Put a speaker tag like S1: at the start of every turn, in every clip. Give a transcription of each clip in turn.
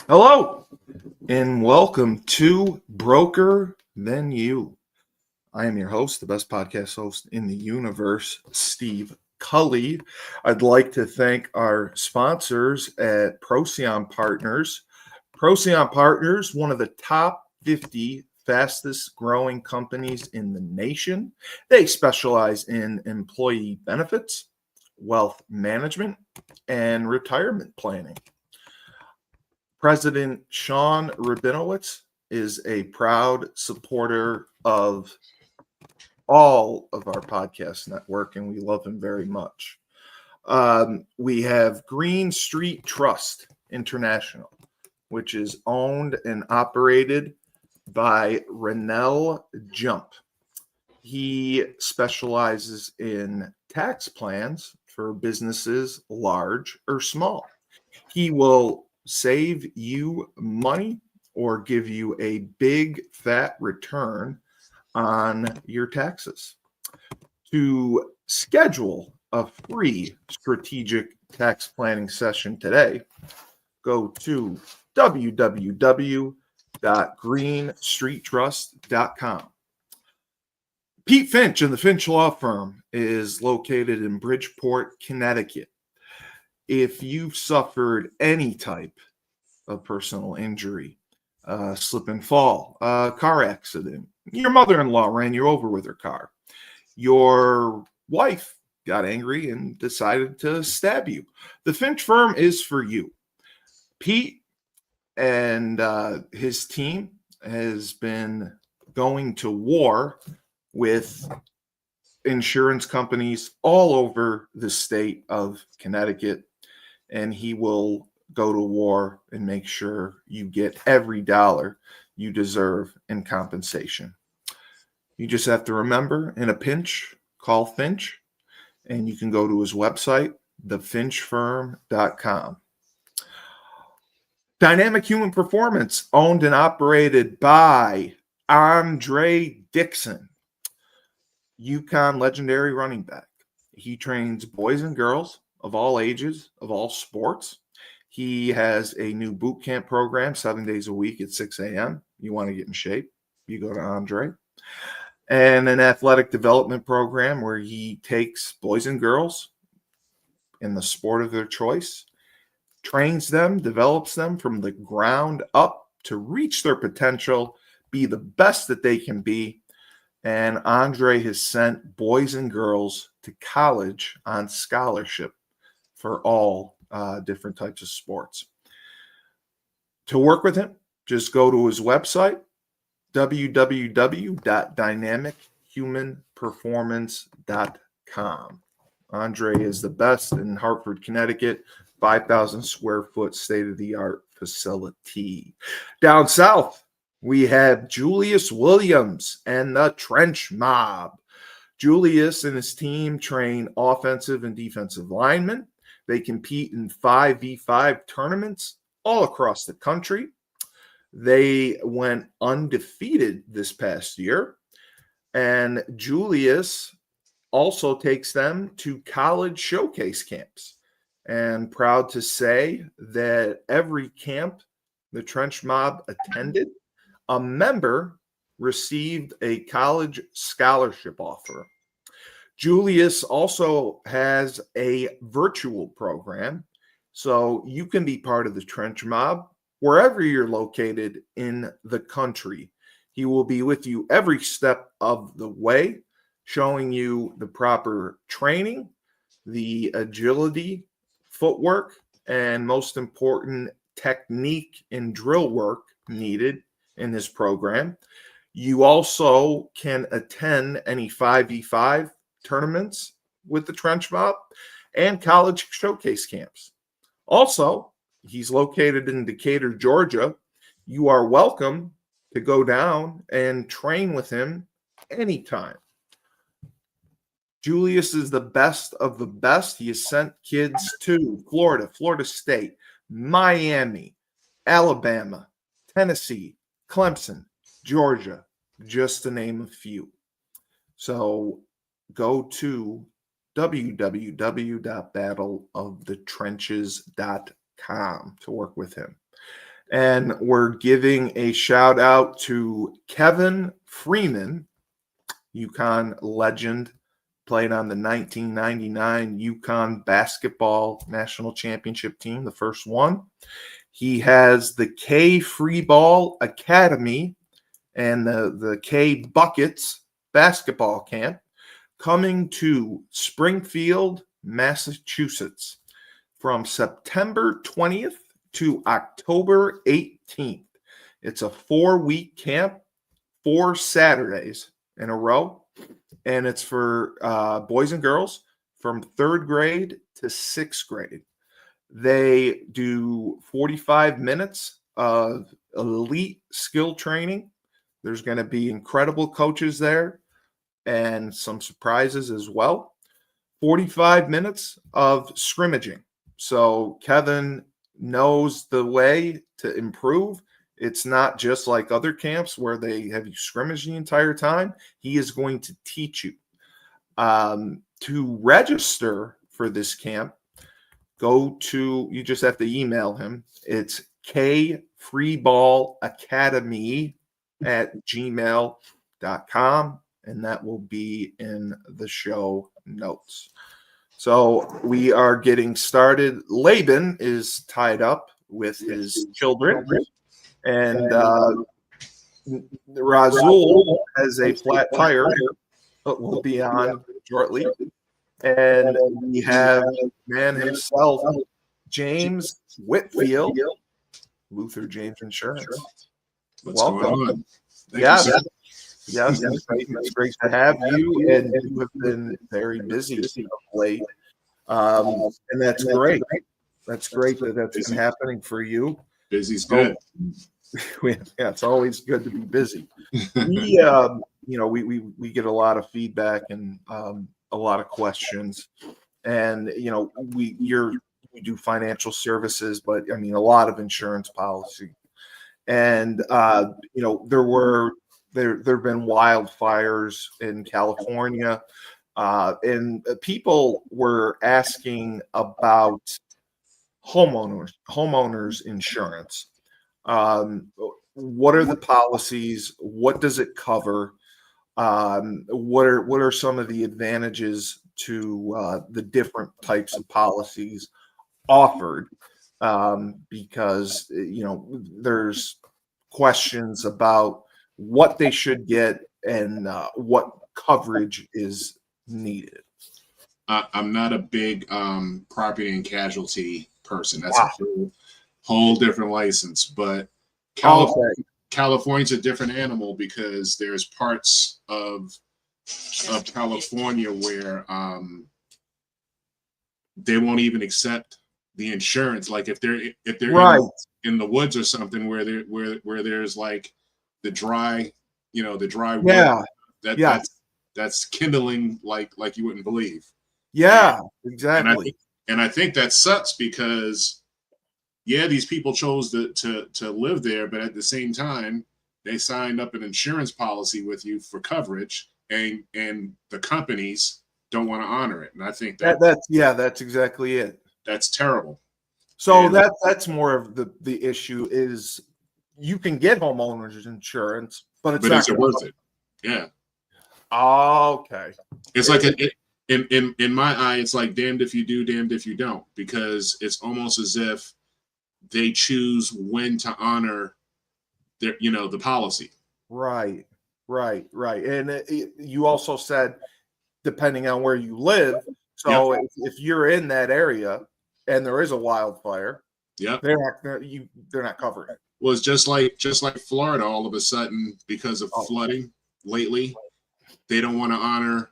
S1: Hello, and welcome to Broker Than You. I am your host, the best podcast host in the universe, Steve Cully. I'd like to thank our sponsors at Procyon Partners. Procyon Partners, one of the top 50 fastest growing companies in the nation. They specialize in employee benefits, wealth management, and retirement planning. President Sean Rabinowitz is a proud supporter of all of our podcast network, and we love him very much. We have Green Street Trust International, which is owned and operated by Renell Jump. He specializes in tax plans for businesses large or small. He will save you money or give you a big fat return on your taxes. To schedule a free strategic tax planning session today, go to www.greenstreettrust.com. Pete Finch and the Finch Law Firm is located in Bridgeport, Connecticut. If you've suffered any type of personal injury, slip and fall, car accident, your mother-in-law ran you over with her car, your wife got angry and decided to stab you, the Finch firm is for you. Pete and his team has been going to war with insurance companies all over the state of Connecticut, and he will go to war and make sure you get every dollar you deserve in compensation. You just have to remember, in a pinch, call Finch, and you can go to his website, thefinchfirm.com. Dynamic Human Performance, owned and operated by Andre Dixon, UConn legendary running back. He trains boys and girls of all ages, of all sports. He has a new boot camp program 7 days a week at 6 a.m. You want to get in shape, you go to Andre. And an athletic development program where he takes boys and girls in the sport of their choice, trains them, develops them from the ground up to reach their potential, be the best that they can be. And Andre has sent boys and girls to college on scholarship for all different types of sports. To work with him, just go to his website, www.dynamichumanperformance.com. Andre is the best in Hartford, Connecticut, 5,000 square foot state-of-the-art facility. Down south, we have Julius Williams and the Trench Mob. Julius and his team train offensive and defensive linemen. They compete in 5v5 tournaments all across the country. They went undefeated this past year. And Julius also takes them to college showcase camps. And proud to say that every camp the Trench Mob attended, a member received a college scholarship offer. Julius also has a virtual program, so you can be part of the Trench Mob wherever you're located in the country. He will be with you every step of the way, showing you the proper training, the agility, footwork, and most important, technique and drill work needed in this program. You also can attend any 5v5 tournaments with the Trench Mob and college showcase camps. Also, he's located in Decatur, Georgia. You are welcome to go down and train with him anytime. Julius is the best of the best. He has sent kids to Florida, Florida State, Miami, Alabama, Tennessee, Clemson, Georgia, just to name a few. So go to www.battleofthetrenches.com to work with him. And we're giving a shout out to Kevin Freeman, UConn legend, played on the 1999 UConn basketball national championship team, the first one. He has the K Free Ball Academy and the K Buckets basketball camp coming to Springfield, Massachusetts from September 20th to October 18th. It's a 4-week camp, 4 Saturdays in a row, and it's for boys and girls from 3rd grade to 6th grade. They do 45 minutes of elite skill training. There's going to be incredible coaches there and some surprises as well. 45 minutes of scrimmaging. So Kevin knows the way to improve. It's not just like other camps where they have you scrimmage the entire time. He is going to teach you. To register for this camp, you just have to email him. It's kfreeballacademy@gmail.com, and that will be in the show notes. So we are getting started. Laban is tied up with his children, and Razul has a flat tire, but will be on shortly. And we have man himself, James Whitfield, Luther James Insurance.
S2: What's
S1: Welcome.
S2: going on?
S1: Yes, it's great to have you, and you have been very busy of late, and that's great. That's great that that's been happening for you.
S2: Busy's good.
S1: Yeah, it's always good to be busy. We get a lot of feedback and a lot of questions, and we do financial services, but I mean a lot of insurance policy, and there have been wildfires in California, and people were asking about homeowners insurance. What are the policies? What does it cover? What are some of the advantages to the different types of policies offered? Because there's questions about what they should get and what coverage is needed.
S2: I'm not a big property and casualty person. That's a whole different license. But California's a different animal because there's parts of California where they won't even accept the insurance. Like if they're
S1: right
S2: in the woods or something where there's like the dry wood, that's kindling like you wouldn't believe.
S1: Yeah, exactly.
S2: And I think that sucks because these people chose to live there, but at the same time they signed up an insurance policy with you for coverage, and the companies don't want to honor it. And I think
S1: that's exactly it.
S2: That's terrible.
S1: So that's more of the issue is you can get homeowners insurance, but it's not
S2: worth it. Yeah.
S1: Okay.
S2: It's like in my eye, it's like damned if you do, damned if you don't, because it's almost as if they choose when to honor their, the policy.
S1: Right. And you also said, depending on where you live. So if you're in that area and there is a wildfire, they're not covering it.
S2: Well, it's just like Florida, all of a sudden, because of flooding lately, they don't want to honor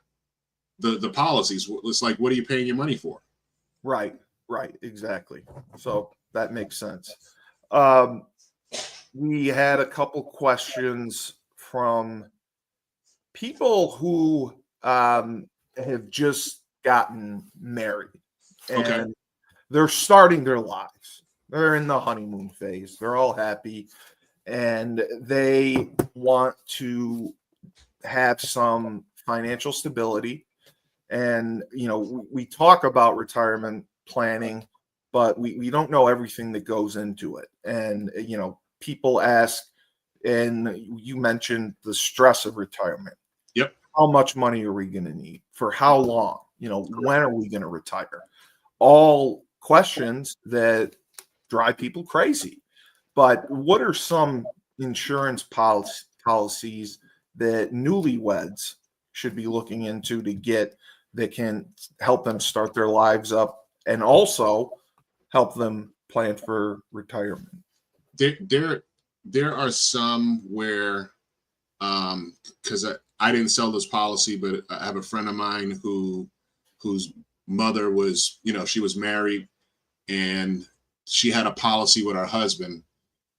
S2: the policies. It's like, what are you paying your money for?
S1: Right, exactly. So that makes sense. We had a couple questions from people who have just gotten married and they're starting their lives. They're in the honeymoon phase. They're all happy and they want to have some financial stability. And, we talk about retirement planning but we don't know everything that goes into it. And, people ask, and you mentioned the stress of retirement.
S2: Yep.
S1: How much money are we going to need? For how long? When are we going to retire? All questions that drive people crazy. But what are some insurance policies that newlyweds should be looking into to get that can help them start their lives up and also help them plan for retirement?
S2: There are some where, because I didn't sell this policy, but I have a friend of mine whose mother was, she was married and she had a policy with her husband,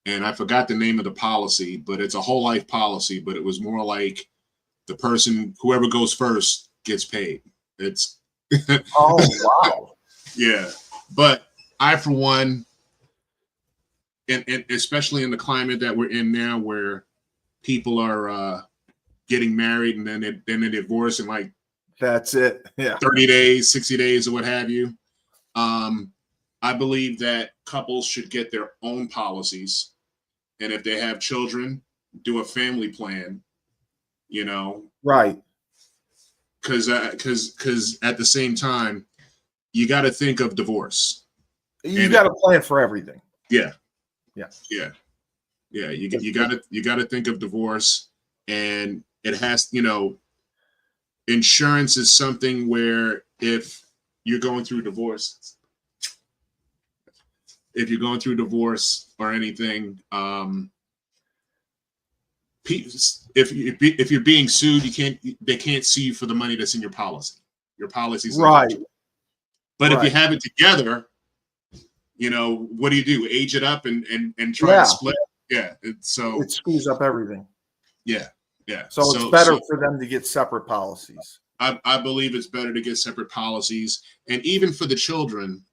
S2: and I forgot the name of the policy, but it's a whole life policy, but it was more like the person, whoever goes first gets paid. It's
S1: oh, wow.
S2: Yeah. But I, for one, and especially in the climate that we're in now, where people are getting married and then they divorce in like
S1: that's it. Yeah.
S2: 30 days, 60 days, or what have you. I believe that couples should get their own policies. And if they have children, do a family plan,
S1: Right.
S2: Because at the same time, you got to think of divorce.
S1: You got to plan for everything.
S2: Yeah.
S1: Yeah.
S2: Yeah. Yeah. You got to think of divorce, and it has, insurance is something where if you're going through divorce or anything, if you're being sued, they can't sue you for the money that's in your policy. Your policy's
S1: right.
S2: But if you have it together, what do? Age it up and try to split? Yeah. So
S1: it screws up everything.
S2: Yeah. Yeah.
S1: So it's better for them to get separate policies.
S2: I believe it's better to get separate policies, and even for the children,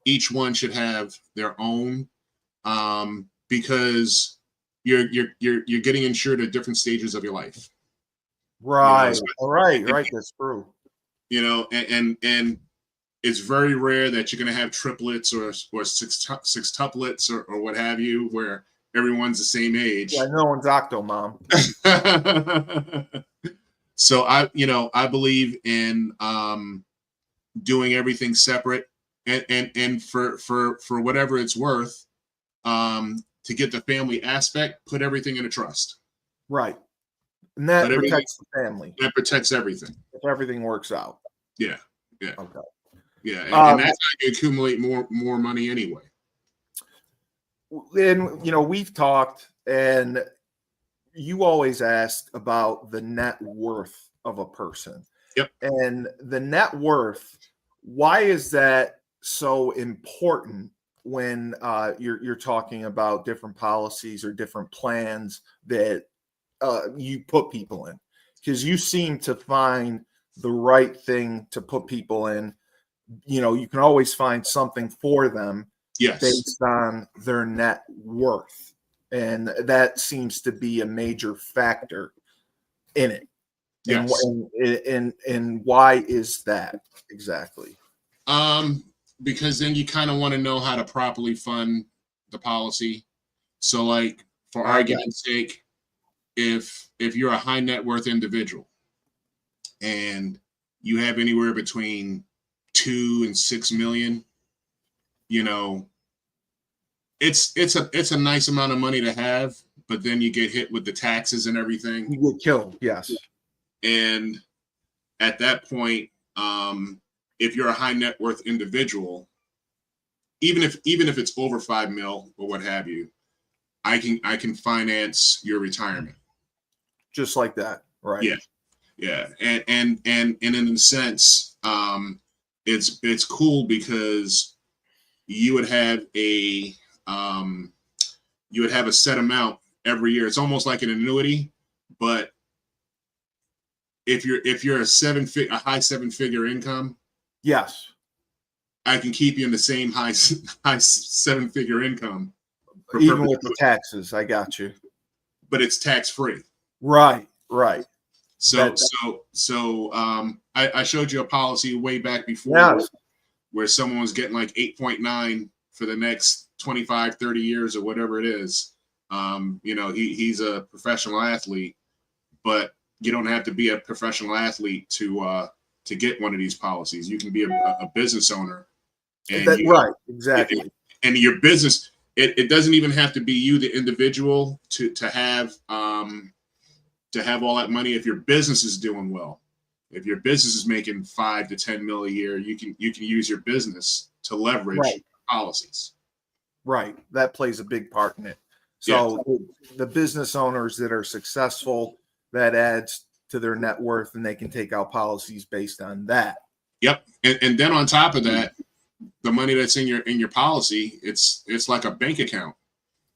S2: each one should have their own, because you're getting insured at different stages of your life.
S1: Right. Right. That's true.
S2: And it's very rare that you're going to have triplets or sextuplets or what have you, where everyone's the same age.
S1: Yeah, no one's octo mom.
S2: So I believe in doing everything separate, and for whatever it's worth, to get the family aspect, put everything in a trust.
S1: Right. And that protects the family.
S2: That protects everything.
S1: If everything works out.
S2: Yeah. Yeah.
S1: Okay.
S2: Yeah. And that's how you accumulate more money anyway.
S1: And we've talked, and you always ask about the net worth of a person.
S2: Yep.
S1: And the net worth, why is that so important when you're talking about different policies or different plans that you put people in? Because you seem to find the right thing to put people in. You can always find something for them.
S2: Yes.
S1: Based on their net worth. And that seems to be a major factor in it.
S2: Yes.
S1: And why is that exactly?
S2: Because then you kind of want to know how to properly fund the policy. So, like, for argument's sake, if you're a high net worth individual and you have anywhere between 2 and 6 million, it's a nice amount of money to have, but then you get hit with the taxes and everything.
S1: You get killed, yes.
S2: And at that point, if you're a high net worth individual, even if it's over 5 mil or what have you, I can finance your retirement.
S1: Just like that, right?
S2: Yeah, yeah. And in a sense, it's cool because you would have a set amount every year. It's almost like an annuity, but if you're a high 7-figure income,
S1: yes,
S2: I can keep you in the same high 7-figure income,
S1: even with the taxes. I got you,
S2: but it's tax free.
S1: Right.
S2: So I showed you a policy way back before.
S1: Yes.
S2: where someone was getting like 8.9 for the next 25, 30 years or whatever it is. He's a professional athlete, but you don't have to be a professional athlete to get one of these policies. You can be a business owner. And
S1: right, exactly.
S2: And your business, it doesn't even have to be you, the individual, to have all that money. If your business is doing well, if your business is making 5 to 10 mil a year, you can use your business to leverage policies.
S1: Right, that plays a big part in it. So the business owners that are successful, that adds to their net worth, and they can take out policies based on that.
S2: Yep, and then on top of that, the money that's in your policy, it's like a bank account.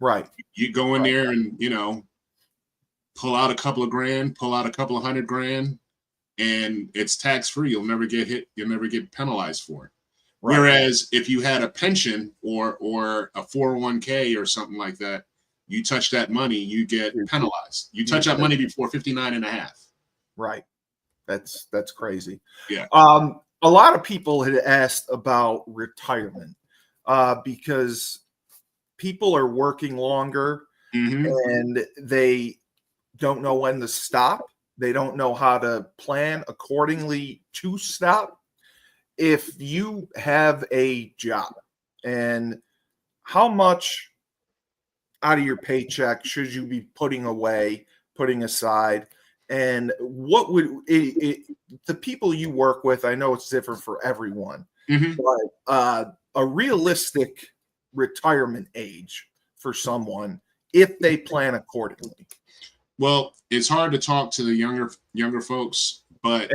S1: Right.
S2: You go in there and pull out a couple of grand, pull out a couple of $100,000, and it's tax free. You'll never get hit. You'll never get penalized for it. Right. Whereas if you had a pension or a 401k or something like that, you touch that money, you get penalized. You touch that money before 59 and a half.
S1: Right. That's crazy.
S2: Yeah.
S1: A lot of people had asked about retirement because people are working longer and they don't know when to stop. They don't know how to plan accordingly to stop. If you have a job, and how much out of your paycheck should you be putting aside? And what would the people you work with, I know it's different for everyone, but a realistic retirement age for someone if they plan accordingly?
S2: Well, it's hard to talk to the younger folks, but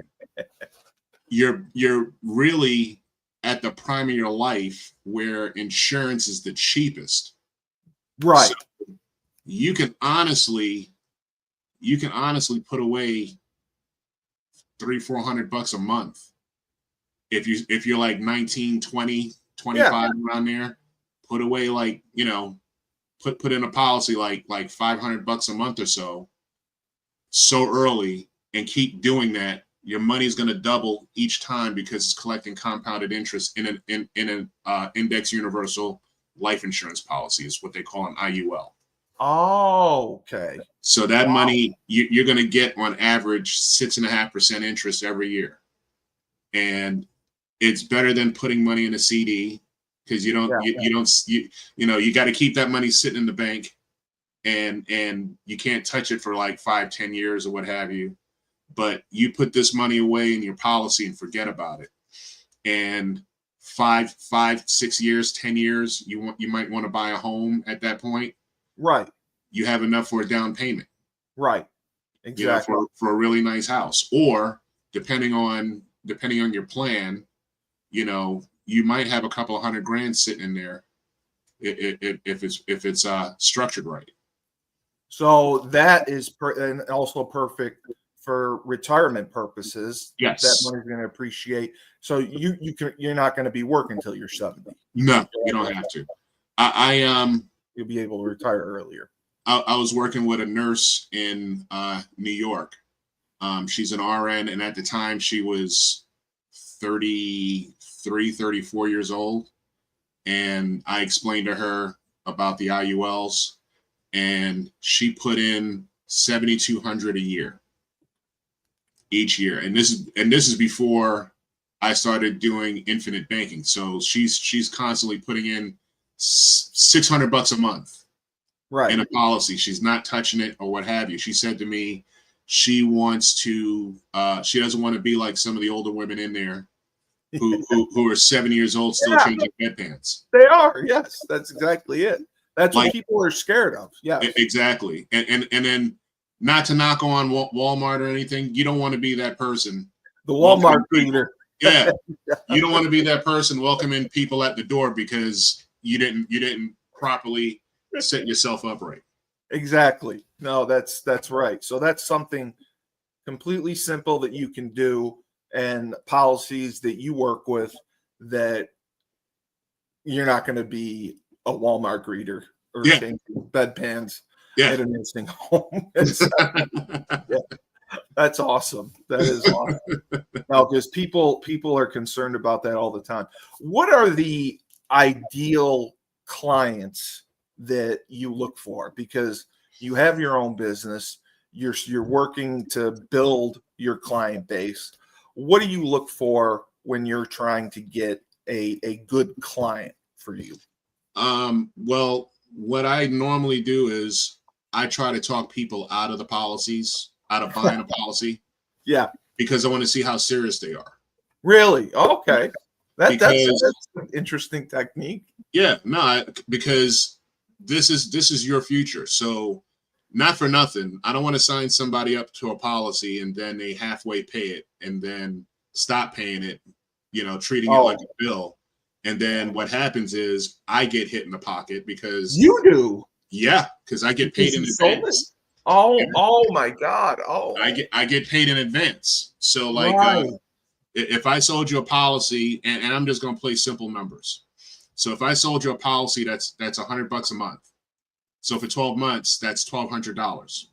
S2: you're really at the prime of your life where insurance is the cheapest.
S1: Right.
S2: So you can honestly put away $300-400 a month. If you're like 19, 20, 25 around there, put away put in a policy like $500 a month or so early, and keep doing that. Your money's going to double each time because it's collecting compounded interest in an index universal life insurance policy, is what they call an IUL.
S1: Oh, okay.
S2: So that money you're going to get on average 6.5% interest every year, and it's better than putting money in a CD because you got to keep that money sitting in the bank, and you can't touch it for like 5-10 years or what have you. But you put this money away in your policy and forget about it. And 5-6 years, 10 years, you might want to buy a home at that point.
S1: Right.
S2: You have enough for a down payment.
S1: Right. Exactly.
S2: For a really nice house. Or depending on your plan, you might have a couple of $100,000 sitting in there if it's structured right. So
S1: that is and also perfect for retirement purposes.
S2: Yes.
S1: That money's going to appreciate. So you're not going to be working until you're 70.
S2: No, you don't have to.
S1: You'll be able to retire earlier.
S2: I was working with a nurse in New York. She's an RN, and at the time she was 33, 34 years old. And I explained to her about the IULs, and she put in $7,200 a year each year. And this is before I started doing infinite banking. So she's constantly putting in $600 a month, right, in a policy. She's not touching it or what have you. She said to me, she doesn't want to be like some of the older women in there who are 70 years old still changing bedpans.
S1: They are. Yes, that's exactly it. That's what people are scared of. Yeah,
S2: exactly. And then, not to knock on Walmart or anything, you don't want to be that person.
S1: The Walmart greeter.
S2: Yeah, you don't want to be that person welcoming people at the door because you didn't properly set yourself up right.
S1: Exactly. No, that's right. So that's something completely simple that you can do, and policies that you work with that you're not going to be a Walmart greeter or changing bedpans at a nursing home. That's awesome. That is awesome. No, because people are concerned about that all the time. What are the ideal clients that you look for? Because you have your own business, you're working to build your client base. What do you look for when you're trying to get a good client for you?
S2: Well, what I normally do is I try to talk people out of the policies, out of buying a policy.
S1: Yeah.
S2: Because I want to see how serious they are.
S1: Really? Okay. That's an interesting technique.
S2: Yeah, no, because this is your future. So not for nothing, I don't want to sign somebody up to a policy and then they halfway pay it and then stop paying it, treating it like a bill. And then what happens is I get hit in the pocket because
S1: you do.
S2: Yeah, because I get paid in advance.
S1: Oh my God. Oh,
S2: I get paid in advance. So like
S1: right.
S2: If I sold you a policy, and I'm just going to play simple numbers. So if I sold you a policy that's $100 a month. So for 12 months, that's $1,200.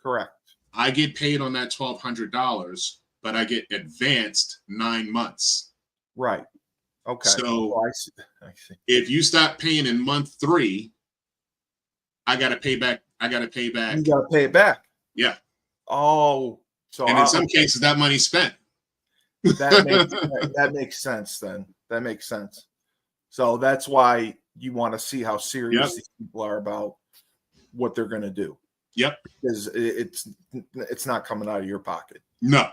S1: Correct.
S2: I get paid on that $1,200, but I get advanced 9 months.
S1: Right. Okay.
S2: So
S1: I see.
S2: If you stop paying in month 3, I got to pay back. You got to
S1: pay it back.
S2: Yeah.
S1: Oh, so
S2: and in some cases that money's spent.
S1: That makes sense then. That makes sense. So that's why you want to see how serious these people are about what they're going to do.
S2: Yep.
S1: Because it's not coming out of your pocket.
S2: No.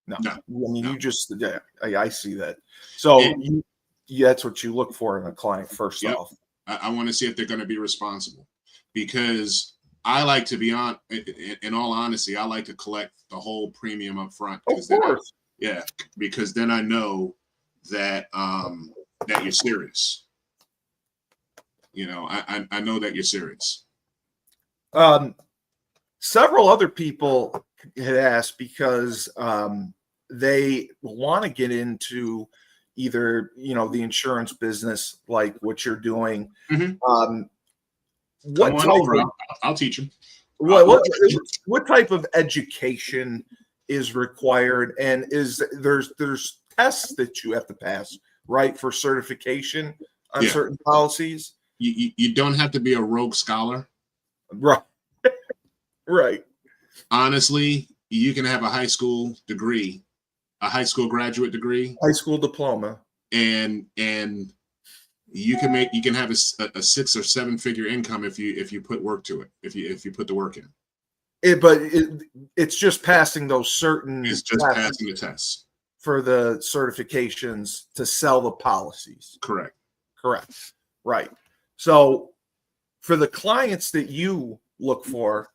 S1: I mean, you just I see that. So that's what you look for in a client first off.
S2: I want to see if they're going to be responsible, because I like to be in all honesty, I like to collect the whole premium up front.
S1: Of course.
S2: Because then I know that that you're serious. I know that you're serious.
S1: Several other people had asked because they want to get into either the insurance business, like what you're doing.
S2: Mm-hmm. I'll teach them.
S1: What type of education is required, and there's tests that you have to pass, right, for certification on certain policies?
S2: You don't have to be a rogue scholar,
S1: right? Right.
S2: Honestly, you can have a high school degree, a high school graduate degree,
S1: high school diploma,
S2: and you can have a 6 or 7 figure income if you put work to it, if you put the work in.
S1: It's just passing those certain.
S2: It's just passing the tests
S1: for the certifications to sell the policies.
S2: Correct.
S1: Right. So for the clients that you look for,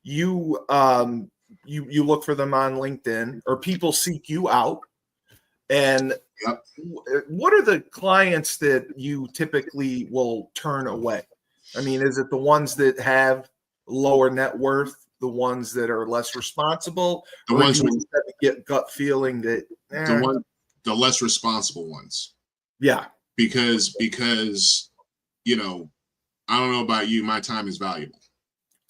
S1: you look for them on LinkedIn, or people seek you out. And what are the clients that you typically will turn away? I mean, is it the ones that have lower net worth, the ones that are less responsible,
S2: the ones who
S1: get gut feeling that
S2: the less responsible ones?
S1: Yeah,
S2: because I don't know about you, my time is valuable.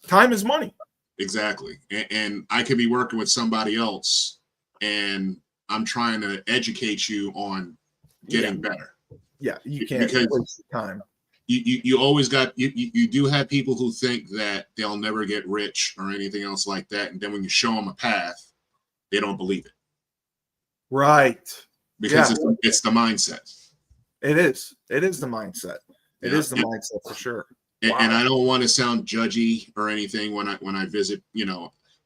S1: Time is money.
S2: Exactly. And I could be working with somebody else, and I'm trying to educate you on getting better.
S1: Yeah, you can't waste time.
S2: You always got you do have people who think that they'll never get rich or anything else like that, and then when you show them a path, they don't believe it.
S1: Right.
S2: Because it's the mindset. It is
S1: the mindset. It is the mindset for sure.
S2: Wow. And I don't want to sound judgy or anything when I visit.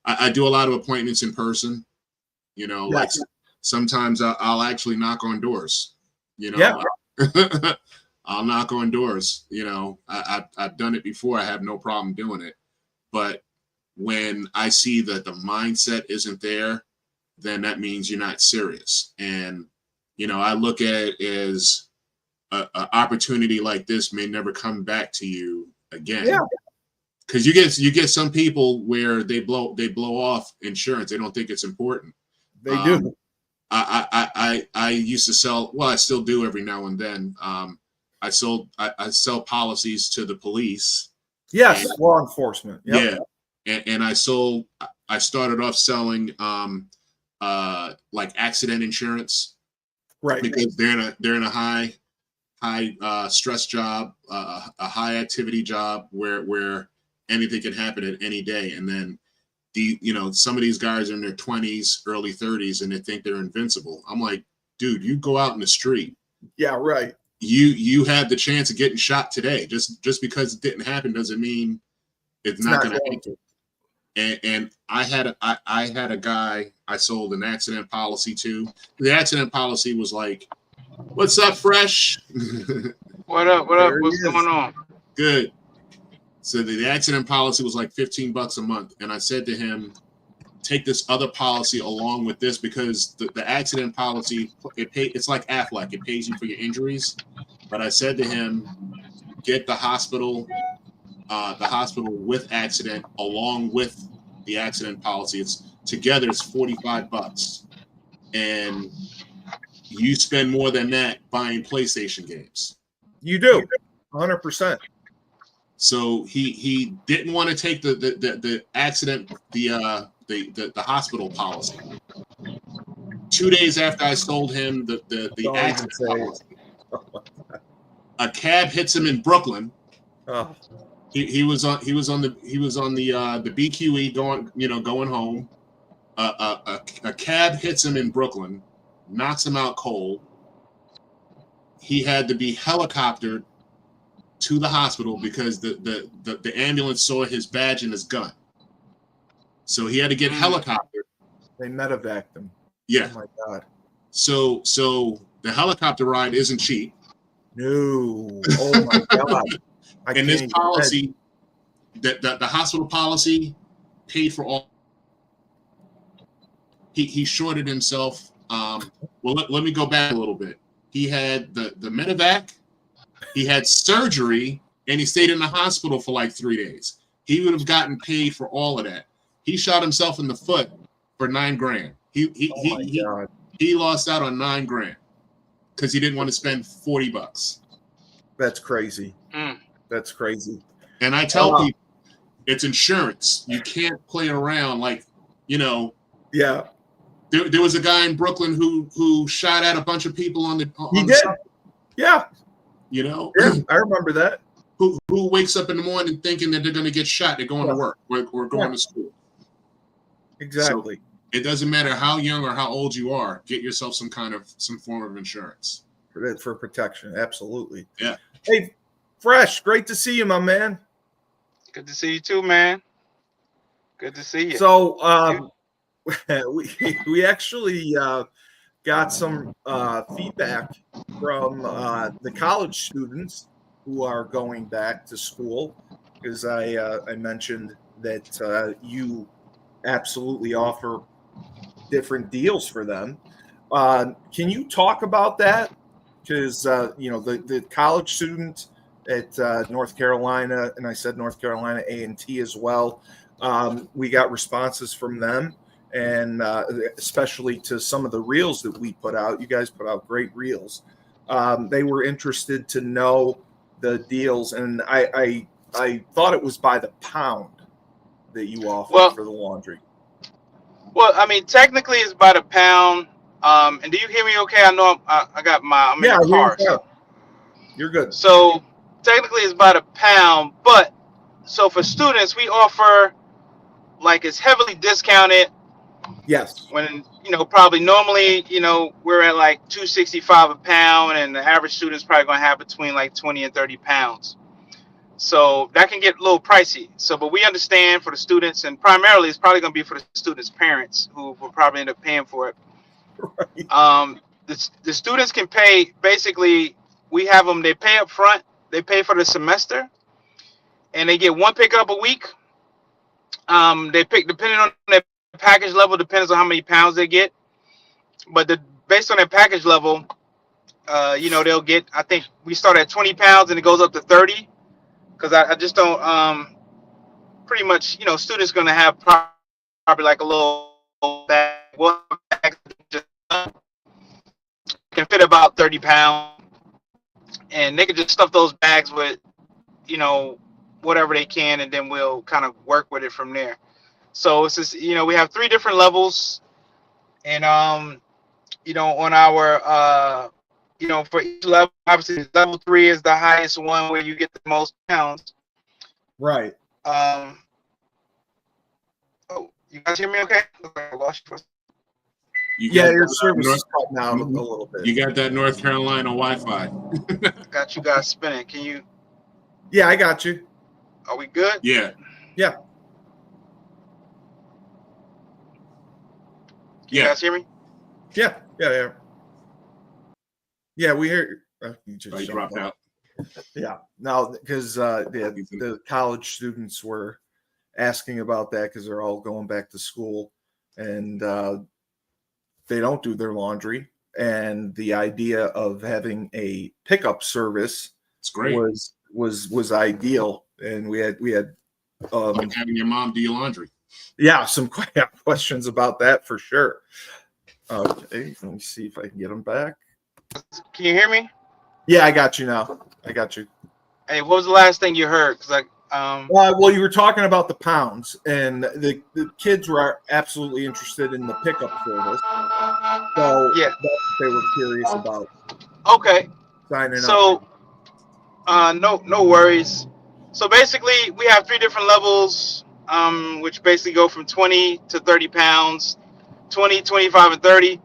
S2: I do a lot of appointments in person. Like sometimes I'll actually knock on doors. I'll knock on doors. I've done it before. I have no problem doing it. But when I see that the mindset isn't there, then that means you're not serious. And I look at it as an opportunity like this may never come back to you again. Yeah. Because you get some people where they blow off insurance. They don't think it's important.
S1: They do.
S2: I used to sell. Well, I still do every now and then. I sell policies to the police.
S1: Yes, law enforcement.
S2: Yep. Yeah, and I sold I started off selling like accident insurance,
S1: Right.
S2: because they're in a high stress job, a high activity job where anything can happen at any day. And then some of these guys are in their 20s, early 30s, and they think they're invincible. I'm like, dude, you go out in the street.
S1: Yeah, right.
S2: You had the chance of getting shot today. Just because it didn't happen doesn't mean it's not going to happen. And I had a guy I sold an accident policy to. The accident policy was like, "What's up, Fresh?
S3: What up? What's going on?"
S2: Good. So the accident policy was like $15 a month, and I said to him, "Take this other policy along with this, because the accident policy it's like Aflac, it pays you for your injuries." But I said to him, "Get the hospital with accident along with the accident policy. It's together. It's $45, and you spend more than that buying PlayStation games."
S1: You do, 100%.
S2: So he didn't want to take the accident, the hospital policy. 2 days after I sold him the accident policy, a cab hits him in Brooklyn.
S1: Oh.
S2: He was on the BQE going home. A cab hits him in Brooklyn, knocks him out cold. He had to be helicoptered to the hospital because the ambulance saw his badge and his gun. So he had to get helicoptered.
S1: They medevaced him.
S2: Yeah.
S1: Oh my God.
S2: So the helicopter ride isn't cheap.
S1: No. Oh my God.
S2: And this policy, the hospital policy, paid for all. He shorted himself. Let me go back a little bit. He had the medevac, he had surgery, and he stayed in the hospital for like 3 days. He would have gotten paid for all of that. He shot himself in the foot for $9,000. He lost out on $9,000 because he didn't want to spend $40. That's
S1: crazy. That's crazy.
S2: And I tell people, it's insurance. You can't play around
S1: Yeah.
S2: There was a guy in Brooklyn who shot at a bunch of people on the.
S1: He did. Yeah.
S2: Yeah,
S1: I remember that.
S2: Who wakes up in the morning thinking that they're going to get shot? They're going to work or going to school.
S1: Exactly.
S2: So it doesn't matter how young or how old you are. Get yourself some form of insurance
S1: for protection. Absolutely.
S2: Yeah.
S1: Hey, Fresh, great to see you, my man.
S3: Good to see you too, man. Good to see you.
S1: So, we actually got some feedback from the college students who are going back to school, because I mentioned that you absolutely offer different deals for them. Can you talk about that? Because the college student at North Carolina, and I said North Carolina A&T as well, we got responses from them. And especially to some of the reels that we put out. You guys put out great reels. They were interested to know the deals, and I thought it was by the pound that you offer for the laundry.
S3: Well, I mean, technically it's by the pound. And do you hear me okay? I know I'm in the car. So.
S1: You're good.
S3: So technically it's by the pound, but so for students we offer, like, it's heavily discounted.
S1: Yes.
S3: When probably normally we're at like $265 a pound, and the average student's probably going to have between like 20 and 30 pounds. So that can get a little pricey. So, but we understand for the students, and primarily it's probably going to be for the students' parents who will probably end up paying for it. Right. The students can pay, basically. We have them. They pay up front. They pay for the semester, and they get one pickup a week. They pick depending on their package level, depends on how many pounds they get, but based on their package level, they'll get, I think we start at 20 pounds and it goes up to 30, because I just don't pretty much students going to have probably like a little bag. Well, can fit about 30 pounds, and they can just stuff those bags with whatever they can, and then we'll kind of work with it from there. So it's just, we have 3 different levels, and on our for each level, obviously level 3 is the highest one where you get the most pounds.
S1: Right.
S3: Oh, you guys hear me okay? I lost you for a second.
S1: Your service is cutting out a little bit.
S2: You got that North Carolina Wi-Fi.
S3: Got you guys spinning. Can you?
S1: Yeah, I got you.
S3: Are we good?
S2: Yeah.
S1: Yeah.
S3: You guys hear me?
S1: Yeah. Yeah, we hear you. Just
S2: dropped out.
S1: Yeah. No, because the college students were asking about that because they're all going back to school, and they don't do their laundry. And the idea of having a pickup service was ideal. And we had
S2: like having your mom do your laundry.
S1: Yeah, some questions about that for sure. Okay, let me see if I can get them back.
S3: Can you hear me?
S1: Yeah, I got you now. I got you.
S3: Hey, what was the last thing you heard?
S1: Well, you were talking about the pounds, and the kids were absolutely interested in the pickup service. So
S3: yeah,
S1: that's what they were curious about.
S3: Okay.
S1: Signing up.
S3: So, no worries. So basically, we have 3 different levels, which basically go from 20 to 30 pounds, 20, 25, and 30.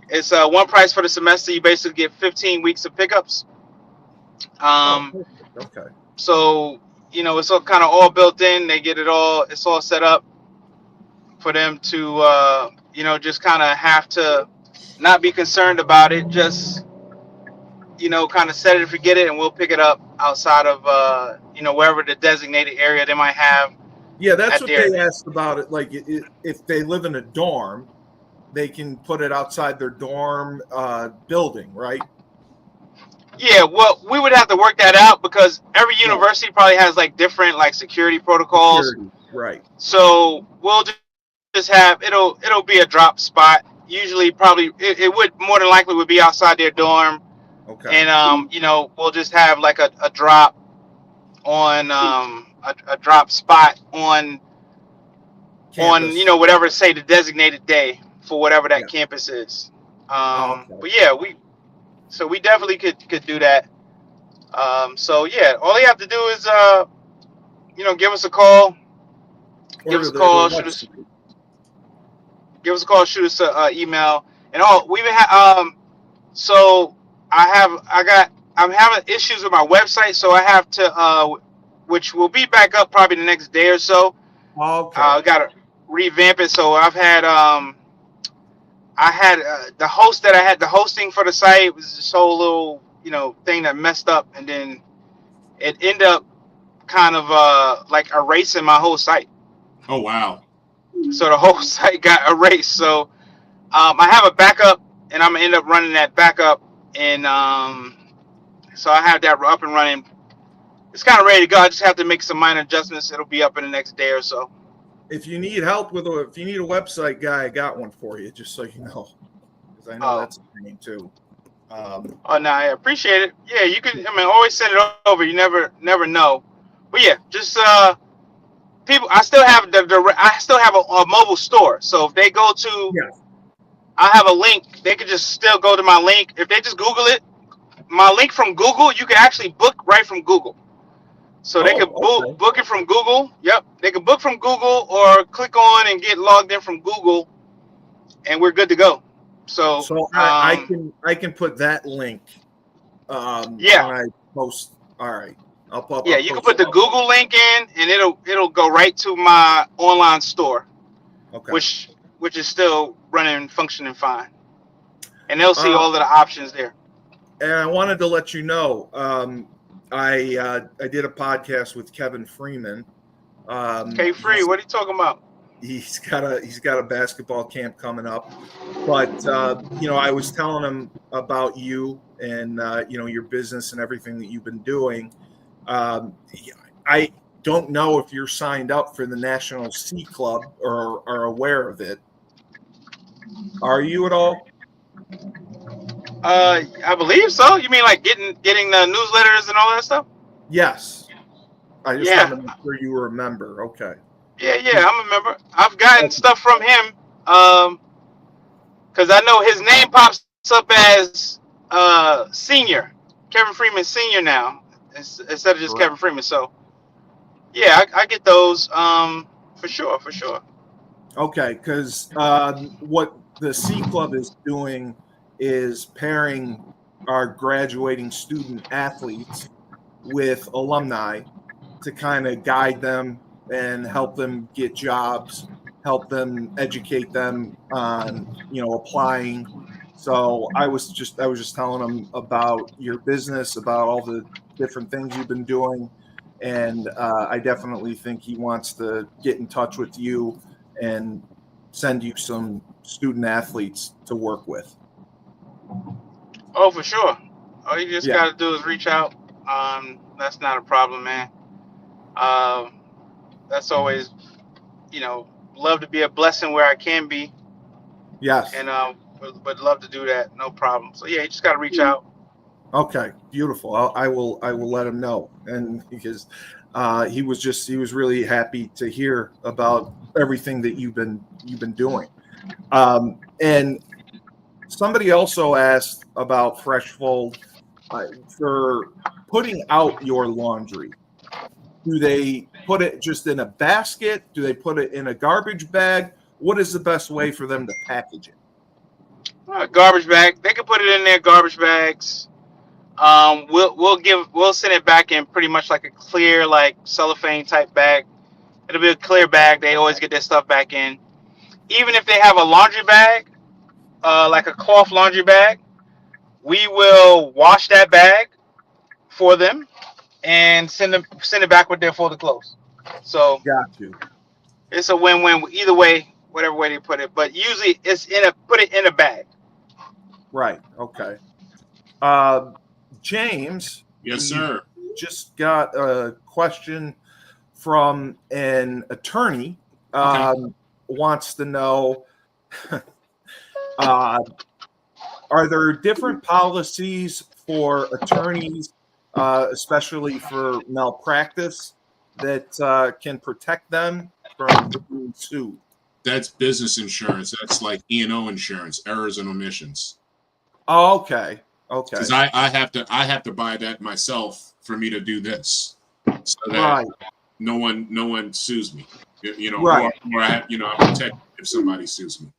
S3: It's one price for the semester. You basically get 15 weeks of pickups.
S1: Okay.
S3: So, it's all kind of all built in. They get it all. It's all set up for them to, just kind of have to not be concerned about it. Just, kind of set it and forget it, and we'll pick it up outside of, wherever the designated area they might have.
S1: Yeah, that's what they asked about it. Like, if they live in a dorm, they can put it outside their dorm building, right?
S3: Yeah, well, we would have to work that out because every university probably has like different like security protocols.
S1: Right.
S3: So we'll just have it'll be a drop spot. Usually, probably it would more than likely would be outside their dorm.
S1: Okay.
S3: And we'll just have like a drop on a drop spot on
S1: campus.
S3: on whatever, say, the designated day for whatever that campus is. But yeah, we definitely could do that. So yeah, all you have to do is give us a call. Give us a call. Shoot us an email, and all. We even have So I'm having issues with my website, so I have to which will be back up probably the next day or so.
S1: Okay.
S3: I got to revamp it. So I had the host that I had the hosting for the site was this whole little thing that messed up, and then it ended up kind of like erasing my whole site.
S2: Oh wow.
S3: So the whole site got erased. So I have a backup, and I'm gonna end up running that backup, and so I have that up and running. It's kind of ready to go. I just have to make some minor adjustments. It'll be up in the next day or so.
S1: If you need help if you need a website guy, I got one for you, just so you know, because I know that's a thing too.
S3: No, I appreciate it. Yeah, you can. Always send it over. You never know. But yeah, just people. I still have a mobile store. So if they go to, I have a link. They could just still go to my link. If they just Google it, my link from Google, you can actually book right from Google. So they can book it from Google. Yep, they can book from Google or click on and get logged in from Google, and we're good to go. So
S1: I can put that link. When I post. All right, I'll pop.
S3: Yeah, you can put the Google link in, and it'll go right to my online store.
S1: Okay.
S3: Which is still running, functioning fine, and they'll see all of the options there.
S1: And I wanted to let you know, I did a podcast with Kevin Freeman.
S3: Okay, Free, what are you talking about?
S1: He's got a basketball camp coming up, but I was telling him about you and your business and everything that you've been doing. I don't know if you're signed up for the National Sea Club or are aware of it. Are you at all?
S3: I believe so. You mean like getting the newsletters and all that stuff?
S1: Yes. I just wanted to make sure you were a member. Okay.
S3: Yeah, I'm a member. I've gotten stuff from him. Because I know his name pops up as senior, Kevin Freeman Senior now, instead of just
S1: Correct.
S3: Kevin Freeman. So yeah, I get those for sure, for sure.
S1: Okay, because what the C Club is doing is pairing our graduating student athletes with alumni to kind of guide them and help them get jobs, help them educate them on, applying. So I was just telling them about your business, about all the different things you've been doing, and I definitely think he wants to get in touch with you and send you some student athletes to work with.
S3: Oh, for sure. All you just
S1: Yeah.
S3: got to do is reach out. That's not a problem, man. Um, that's always, you know, love to be a blessing where I can be,
S1: Yes.
S3: and would love to do that. No problem. So yeah, you just got to reach out.
S1: Okay, beautiful. I will let him know, and because he was really happy to hear about everything that you've been doing. And somebody also asked about Fresh Fold for putting out your laundry. Do they put it just in a basket? Do they put it in a garbage bag? What is the best way for them to package it?
S3: Garbage bag. They can put it in their garbage bags. We'll send it back in pretty much like a clear like cellophane type bag. It'll be a clear bag. They always get their stuff back in. Even if they have a laundry bag, like a cloth laundry bag, we will wash that bag for them and send it back with their folded clothes. So
S1: Got you.
S3: it's a win-win either way, whatever way they put it. But usually it's put it in a bag.
S1: Right. Okay. Uh, James,
S2: Yes,
S1: we
S2: sir.
S1: just got a question from an attorney.
S2: Okay.
S1: Wants to know uh, are there different policies for attorneys, especially for malpractice, that can protect them from being sued?
S2: That's business insurance. That's like E&O insurance, errors and omissions.
S1: Oh, okay. Okay.
S2: Because I have to buy that myself for me to do this, so that
S1: Right.
S2: no one sues me.
S1: Right.
S2: Or I'm protected if somebody sues me.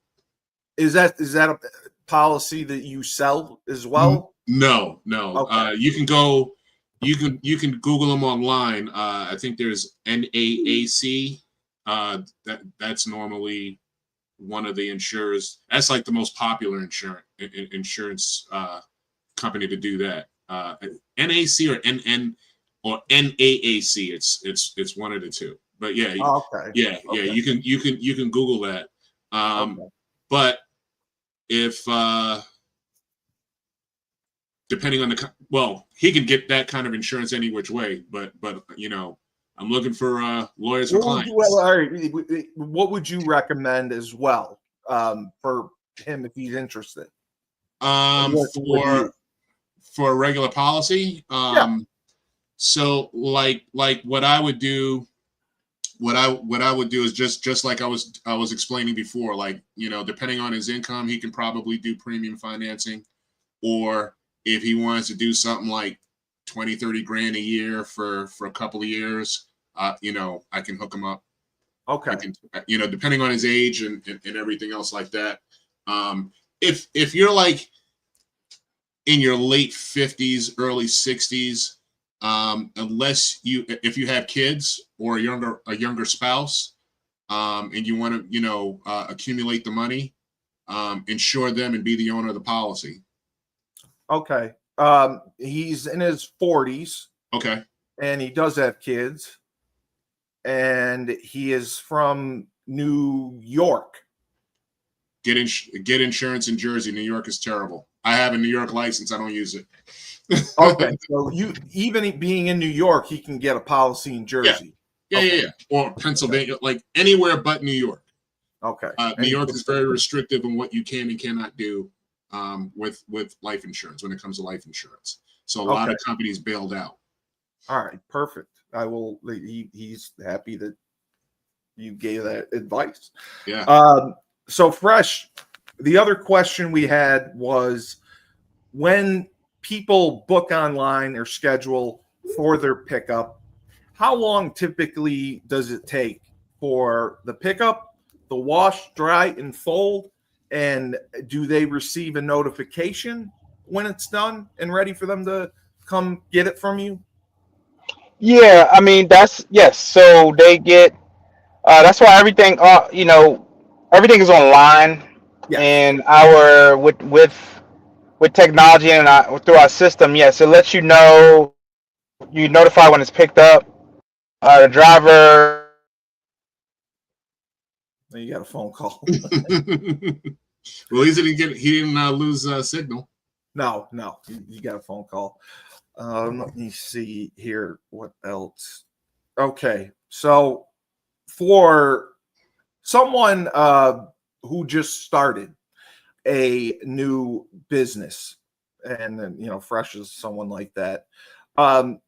S1: Is that a policy that you sell as well?
S2: No.
S1: Okay.
S2: You can go, you can Google them online. I think there's NAAC. That's normally one of the insurers. That's like the most popular insurance company to do that. NAC or NN or NAAC. It's one of the two. But yeah,
S1: Oh, okay.
S2: yeah.
S1: Okay.
S2: You can Google that.
S1: Okay.
S2: But if depending on he can get that kind of insurance any which way. But I'm looking for lawyers for clients.
S1: All right, what would you recommend as well for him if he's interested? Working with you.
S2: For a regular policy.
S1: Yeah.
S2: So like what I would do is just like I was explaining before, like, depending on his income, he can probably do premium financing, or if he wants to do something like 20-30 grand a year for a couple of years, I can hook him up.
S1: Okay.
S2: Depending on his age and everything else like that. If you're like in your late 50s, early 60s, if you have kids or a younger spouse, and you want to accumulate the money, insure them and be the owner of the policy.
S1: Okay. He's in his 40s.
S2: Okay.
S1: And he does have kids. And he is from New York.
S2: Get insurance in Jersey. New York is terrible. I have a New York license. I don't use it.
S1: Okay. So even being in New York, he can get a policy in Jersey.
S2: Yeah. Or Pennsylvania, like anywhere but New York.
S1: Okay.
S2: New York is very restrictive on what you can and cannot do with life insurance when it comes to life insurance. So a lot of companies bailed out.
S1: All right, perfect. I will. He's happy that you gave that advice.
S2: Yeah.
S1: So Fresh, the other question we had was when people book online or schedule for their pickup, how long typically does it take for the pickup, the wash, dry, and fold? And do they receive a notification when it's done and ready for them to come get it from you?
S3: Yeah, I mean that's yes. So they get that's why everything everything is online,
S1: Yes.
S3: and our with technology and through our system. Yes, it lets you know. You notify when it's picked up. The driver
S1: You got a phone call.
S2: Well, he didn't lose signal.
S1: No, you got a phone call. Let me see here. What else? Okay, so for someone who just started a new business, and then Fresh is someone like that, and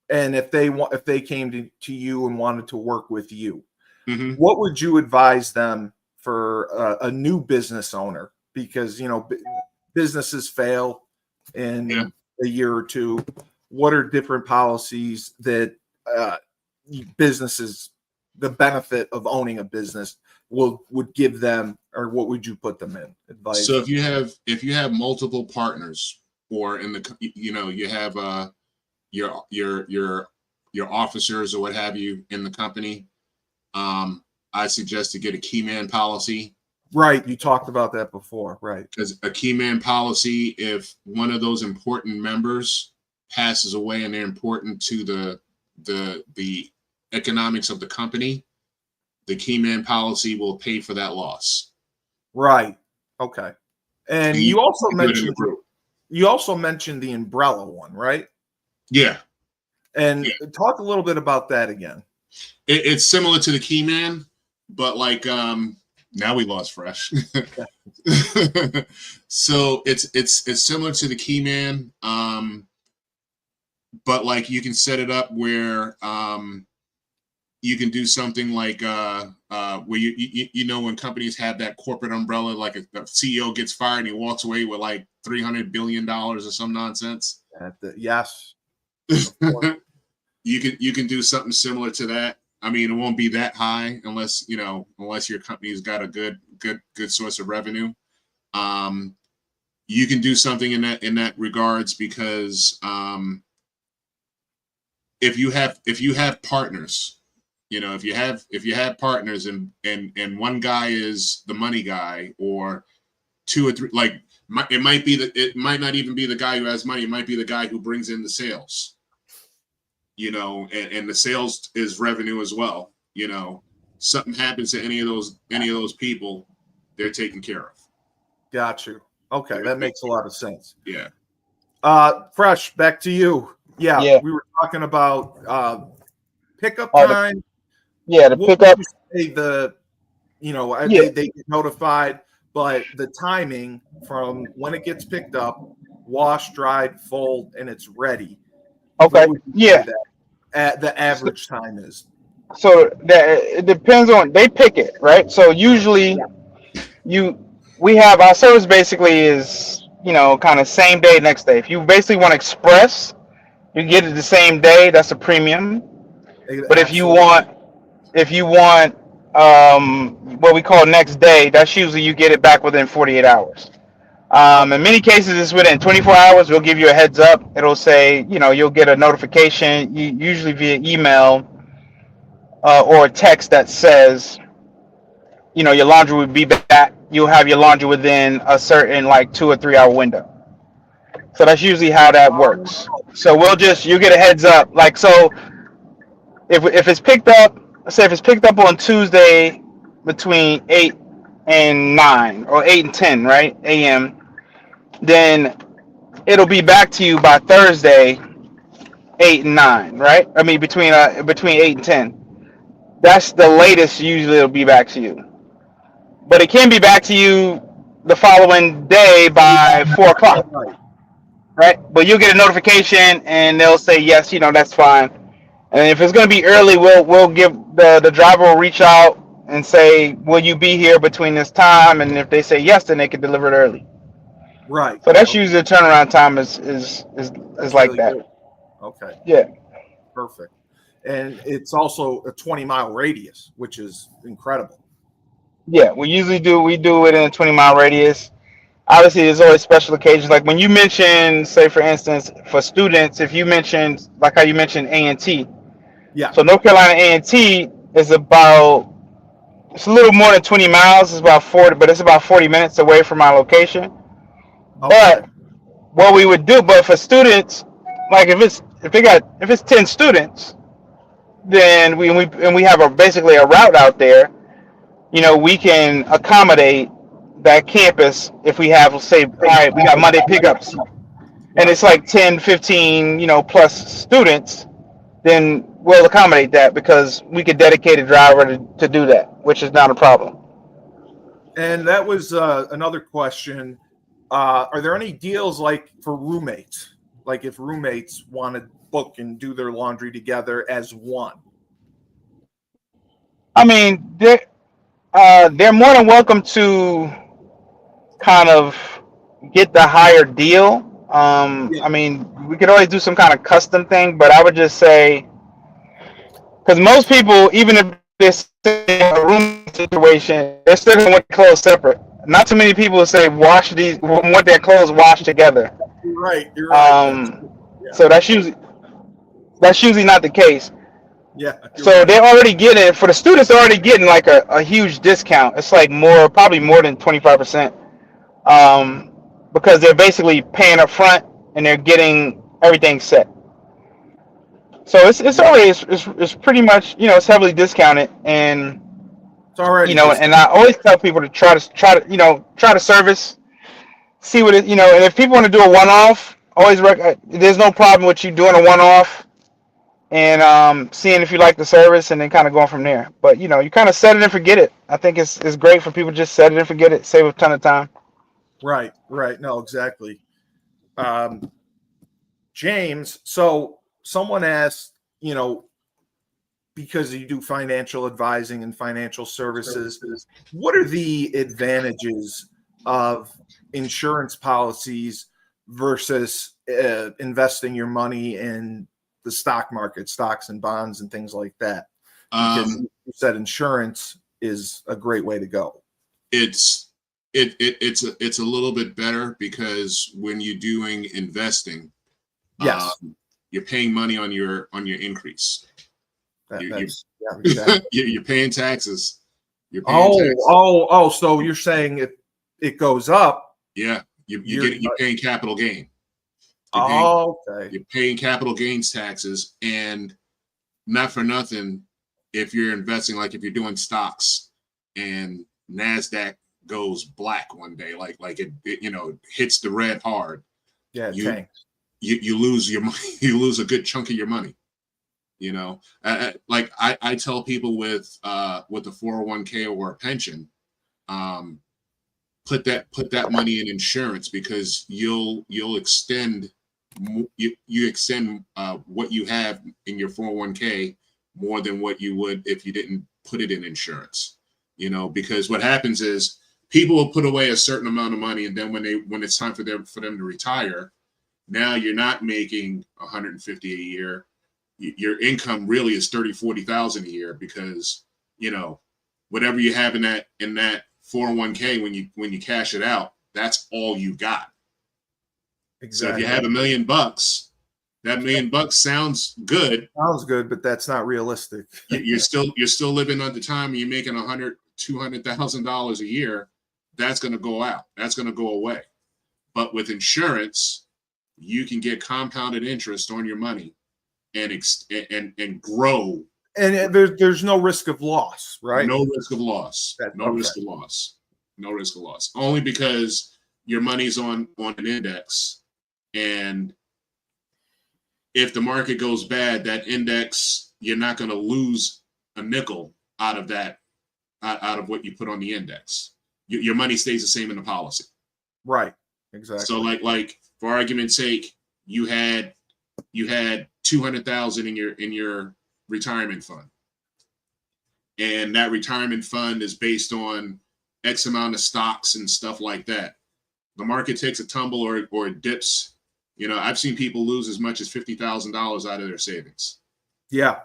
S1: if they came to you and wanted to work with you,
S2: Mm-hmm.
S1: what would you advise them for a new business owner? Because businesses fail in a year or two. What are different policies that businesses, the benefit of owning a business would give them, or what would you put them in advice?
S2: So if you have multiple partners, or in the you have your officers or what have you in the company, I suggest to get a key man policy.
S1: Right, you talked about that before, right?
S2: Because a key man policy, if one of those important members passes away and they're important to the economics of the company, the key man policy will pay for that loss.
S1: Right. Okay. And you also mentioned the umbrella one, right?
S2: Yeah.
S1: And talk a little bit about that again.
S2: It's similar to the key man, but like now we lost Fresh. So it's similar to the key man, but like you can set it up where you can do something like where you when companies have that corporate umbrella, like a CEO gets fired and he walks away with like $300 billion or some nonsense.
S1: Yes.
S2: You can do something similar to that. I mean, it won't be that high unless your company's got a good source of revenue. You can do something in that regards, because if you have partners, if you have partners and one guy is the money guy, or two or three, like it might not even be the guy who has money. It might be the guy who brings in the sales. And the sales is revenue as well. Something happens to any of those people, they're taken care of.
S1: Got you. Okay, that makes a lot of sense.
S2: Yeah.
S1: Fresh, back to you.
S3: Yeah.
S1: We were talking about pickup time.
S3: The pickup.
S1: They get notified, but the timing from when it gets picked up, washed, dried, fold, and it's ready.
S3: Okay. Yeah.
S1: The average time is.
S3: So it depends on, they pick it, right? So usually we have our service basically is kind of same day, next day. If you basically want express, you get it the same day. That's a premium. But if you want what we call next day, that's usually you get it back within 48 hours. In many cases, it's within 24 hours. We'll give you a heads up. It'll say, you'll get a notification, usually via email or a text that says, your laundry will be back. You'll have your laundry within a certain 2 or 3 hour window. So that's usually how that works. So you get a heads up. So if it's picked up, let's say if it's picked up on Tuesday between 8 and 9 or 8 and 10, right, a.m., then it'll be back to you by Thursday, 8 and 9, right? I mean, between 8 and 10. That's the latest usually it'll be back to you. But it can be back to you the following day by 4 o'clock, right? But you'll get a notification and they'll say, yes, that's fine. And if it's going to be early, we'll give the driver will reach out and say, "Will you be here between this time?" And if they say yes, then they can deliver it early.
S1: Right.
S3: So that's
S1: Okay.
S3: usually the turnaround time is
S1: That's
S3: like
S1: really
S3: that.
S1: good. Okay.
S3: Yeah,
S1: Perfect. And it's also a 20-mile radius, which is incredible.
S3: yeah. We do it in a 20-mile radius. Obviously, there's always special occasions. Like when you mention, say for instance, for students, if you mentioned like how you mentioned A&T.
S1: Yeah.
S3: So North Carolina A&T is about it's a little more than 20 miles. It's about 40, but it's about 40 minutes away from our location.
S1: Okay.
S3: But what we would do, but for students, like if it's 10 students, then we have basically a route out there. We can accommodate that campus if we have, say, all right, we got Monday pickups, and
S1: Right.
S3: it's like 10, 15, plus students, then we'll accommodate that because we could dedicate a driver to do that, which is not a problem.
S1: And that was another question. Are there any deals like for roommates? Like if roommates want to book and do their laundry together as one?
S3: I mean, they're more than welcome to kind of get the higher deal.
S1: Yeah.
S3: I mean, we could always do some kind of custom thing, but I would just say, because most people, even if they're in a room situation, they're still going to want clothes separate. Not too many people say want their clothes washed together.
S1: You're right. You're right.
S3: Um,
S1: Yeah.
S3: so that's usually not the case.
S1: Yeah. You're
S3: So
S1: right.
S3: they're already getting for the students. They're already getting like a huge discount. It's like probably more than 25%, because they're basically paying up front and they're getting everything set. So it's
S1: Yeah.
S3: already it's pretty much it's heavily discounted, and
S1: It's already
S3: and
S1: discounted.
S3: I always tell people to try to service, see what it and if people want to do a one off, there's no problem with you doing a one off and seeing if you like the service and then kind of going from there. But you kind of set it and forget it. I think it's great for people to just set it and forget it, save a ton of time.
S1: Right. Right. No, exactly. Um, James, so someone asked, because you do financial advising and financial services, what are the advantages of insurance policies versus investing your money in the stock market, stocks and bonds and things like that? Because you said insurance is a great way to go.
S2: It's a little bit better because when you're doing investing,
S1: Yes,
S2: you're paying money on your increase.
S1: exactly.
S2: You're paying taxes. You're paying taxes.
S1: So you're saying if it goes up,
S2: Yeah, you're paying capital gain.
S1: Okay.
S2: You're paying capital gains taxes, and not for nothing. If you're investing, like if you're doing stocks, and NASDAQ goes black one day, like it hits the red hard.
S1: Yeah,
S2: you lose your money. You lose a good chunk of your money. Like I tell people with a 401k or a pension, put that money in insurance because you'll extend you extend what you have in your 401k more than what you would if you didn't put it in insurance. Because what happens is people will put away a certain amount of money, and then when it's time for them to retire, now you're not making 150 a year. Your income really is 30,000-40,000 a year because whatever you have in that 401k when you cash it out, that's all you got. Exactly. So if you have $1 million, that $1 million sounds good.
S1: Sounds good, but that's not realistic.
S2: You're still living on the time and you're making $200,000 a year. That's going to go out. That's going to go away. But with insurance, you can get compounded interest on your money and grow.
S1: And there's no risk of loss, right?
S2: No risk of loss. Risk of loss. No risk of loss. Only because your money's on an index, and if the market goes bad, that index, you're not going to lose a nickel out of that, out of what you put on the index. Your money stays the same in the policy.
S1: Right. Exactly.
S2: So like for argument's sake, you had $200,000 in your retirement fund, and that retirement fund is based on X amount of stocks and stuff like that. The market takes a tumble or it dips. You know, I've seen people lose as much as $50,000 out of their savings.
S1: Yeah.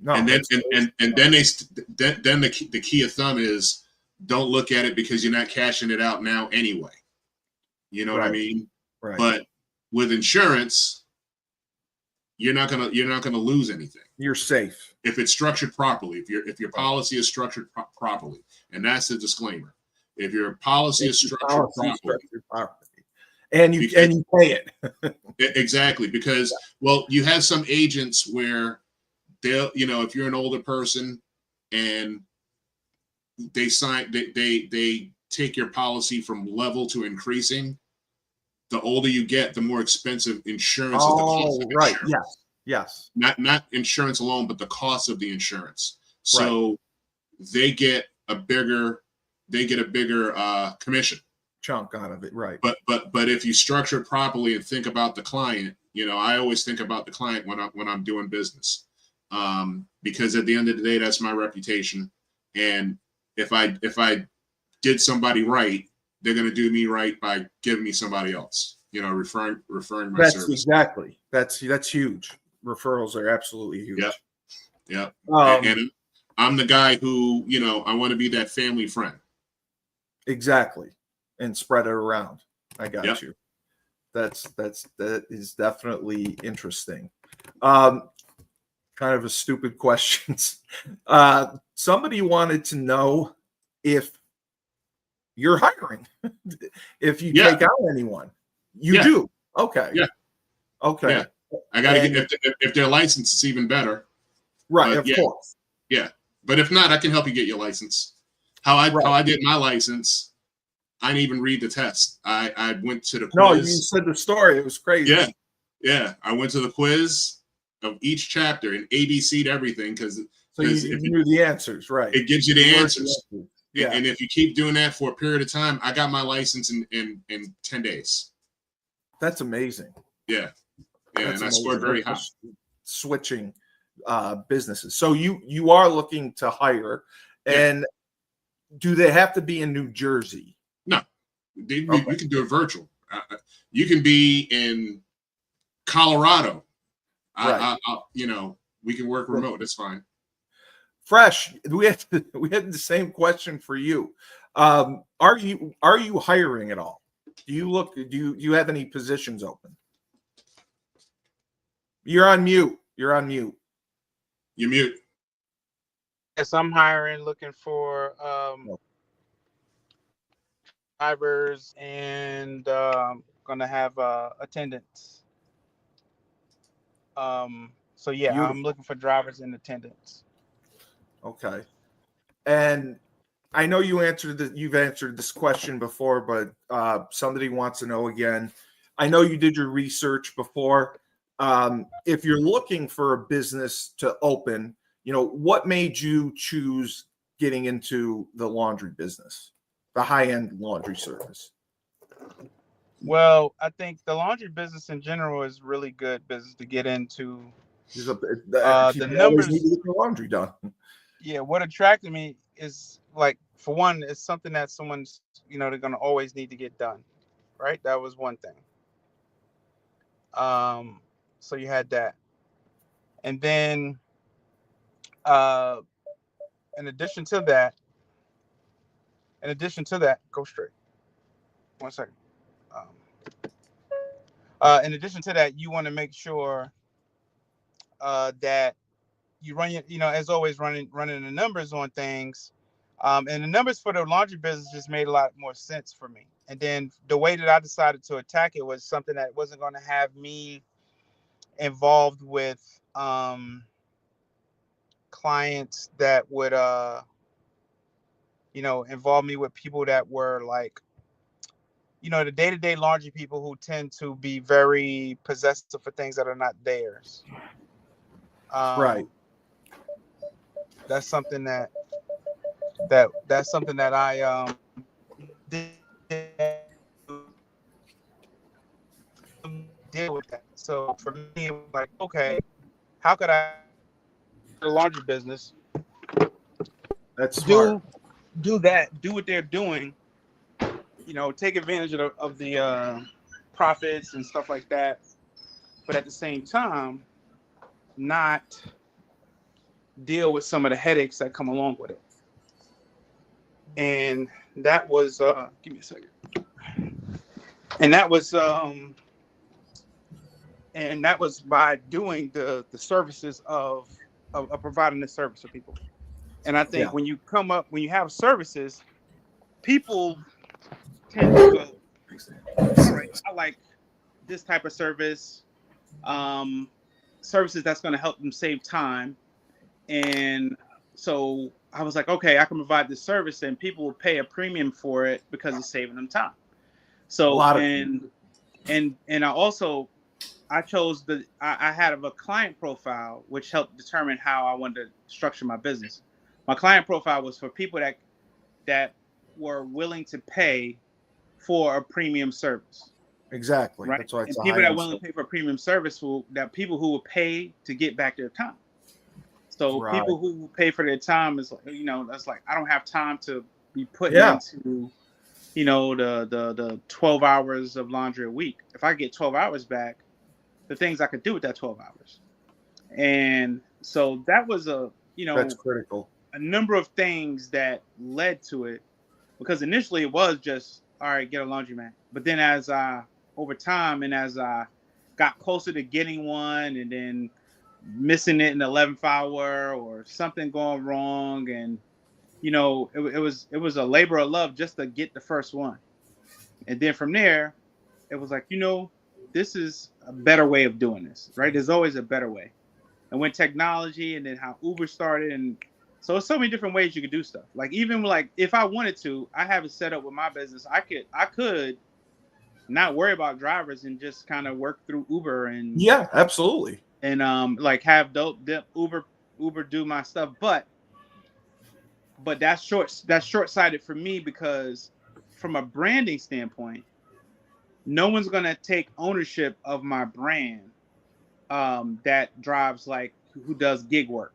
S1: No,
S2: and then then the key of thumb is don't look at it because you're not cashing it out now anyway. You know what I mean?
S1: Right.
S2: But with insurance, you're not gonna lose anything.
S1: You're safe
S2: if it's structured properly. If your policy is structured properly, and that's the disclaimer. If your policy is structured properly,
S1: and you pay it.
S2: Exactly, because you have some agents where they'll, if you're an older person and they take your policy from level to increasing. The older you get, the more expensive insurance is. The cost of insurance.
S1: Yes.
S2: Not insurance alone, but the cost of the insurance. So they get a bigger commission
S1: chunk out of it, right?
S2: But if you structure it properly and think about the client, I always think about the client when I'm doing business, because at the end of the day, that's my reputation. And if I did somebody right, they're going to do me right by giving me somebody else, referring my service.
S1: Exactly. That's huge. Referrals are absolutely huge.
S2: Yeah. And I'm the guy who, I want to be that family friend. Exactly.
S1: And spread it around. I got you. That is definitely interesting. Kind of a stupid question. Somebody wanted to know if you're hiring, if you take out anyone. You do. Okay.
S2: Yeah.
S1: Okay.
S2: Yeah. I got to get, if they're licensed, it's even better.
S1: Right. Of course.
S2: Yeah. But if not, I can help you get your license. How I did my license, I didn't even read the test. I went to the quiz.
S1: No, you said the story. It was crazy.
S2: Yeah. Yeah. I went to the quiz of each chapter and ABC'd everything because
S1: you knew the answers, right?
S2: It gives you the answers.
S1: Yeah.
S2: And if you keep doing that for a period of time, I got my license in 10 days.
S1: That's amazing.
S2: Yeah. Yeah. And I scored very high.
S1: Switching businesses. So you are looking to hire, and do they have to be in New Jersey?
S2: No. You can do it virtual. You can be in Colorado.
S1: Right.
S2: We can work remote. That's fine.
S1: Fresh, we had the same question for you. Are you hiring at all? Do you have any positions open? You're on mute. You're mute.
S3: Yes, I'm hiring, looking for drivers and gonna have attendants. So
S1: Beautiful.
S3: I'm looking for drivers and attendants.
S1: Okay. And I know you've answered this question before, but somebody wants to know again. I know you did your research before. If you're looking for a business to open, what made you choose getting into the laundry business, the high-end laundry service?
S3: Well, I think the laundry business in general is really good business to get into.
S1: The numbers need to get the laundry done.
S3: Yeah, what attracted me is, like, for one, it's something that someone's, they're gonna always need to get done, right? That was one thing. So you had that, and then, in addition to that, go straight. 1 second. In addition to that, you want to make sure that you run as always, running the numbers on things, and the numbers for the laundry business just made a lot more sense for me. And then the way that I decided to attack it was something that wasn't going to have me involved with clients that would involve me with people that were like, the day-to-day laundry people who tend to be very possessive for things that are not theirs.
S1: Right.
S3: That's something that I deal with that. So for me, it was like, okay, how could I the laundry business
S1: That's smart.
S3: do what they're doing, take advantage of the profits and stuff like that, but at the same time not deal with some of the headaches that come along with it. And that was give me a second. And that was by doing the services of providing the service for people. And I think when you have services, people tend to go, all right, I like this type of service, services that's going to help them save time. And so I was like, okay, I can provide this service and people will pay a premium for it because it's saving them time. So, and I chose I had a client profile, which helped determine how I wanted to structure my business. My client profile was for people that were willing to pay for a premium service.
S1: Exactly.
S3: Right.
S1: That's why it's
S3: and people that are willing to pay for a premium service people who will pay to get back their time. So people who pay for their time is that's like, I don't have time to be putting into the 12 hours of laundry a week. If I get 12 hours back, the things I could do with that 12 hours. And so that was that's
S1: critical.
S3: A number of things that led to it, because initially it was just, all right, get a laundromat. But then over time, and as I got closer to getting one and then missing it in the 11th hour or something going wrong, and it was a labor of love just to get the first one. And then from there, it was like, this is a better way of doing this, right? There's always a better way. And when technology and then how Uber started, and so there's so many different ways you could do stuff. Like even like if I wanted to, I have it set up with my business. I could not worry about drivers and just kind of work through Uber and
S1: absolutely.
S3: And like have Uber do my stuff, but that's short-sighted for me, because from a branding standpoint, no one's gonna take ownership of my brand that drives, like, who does gig work.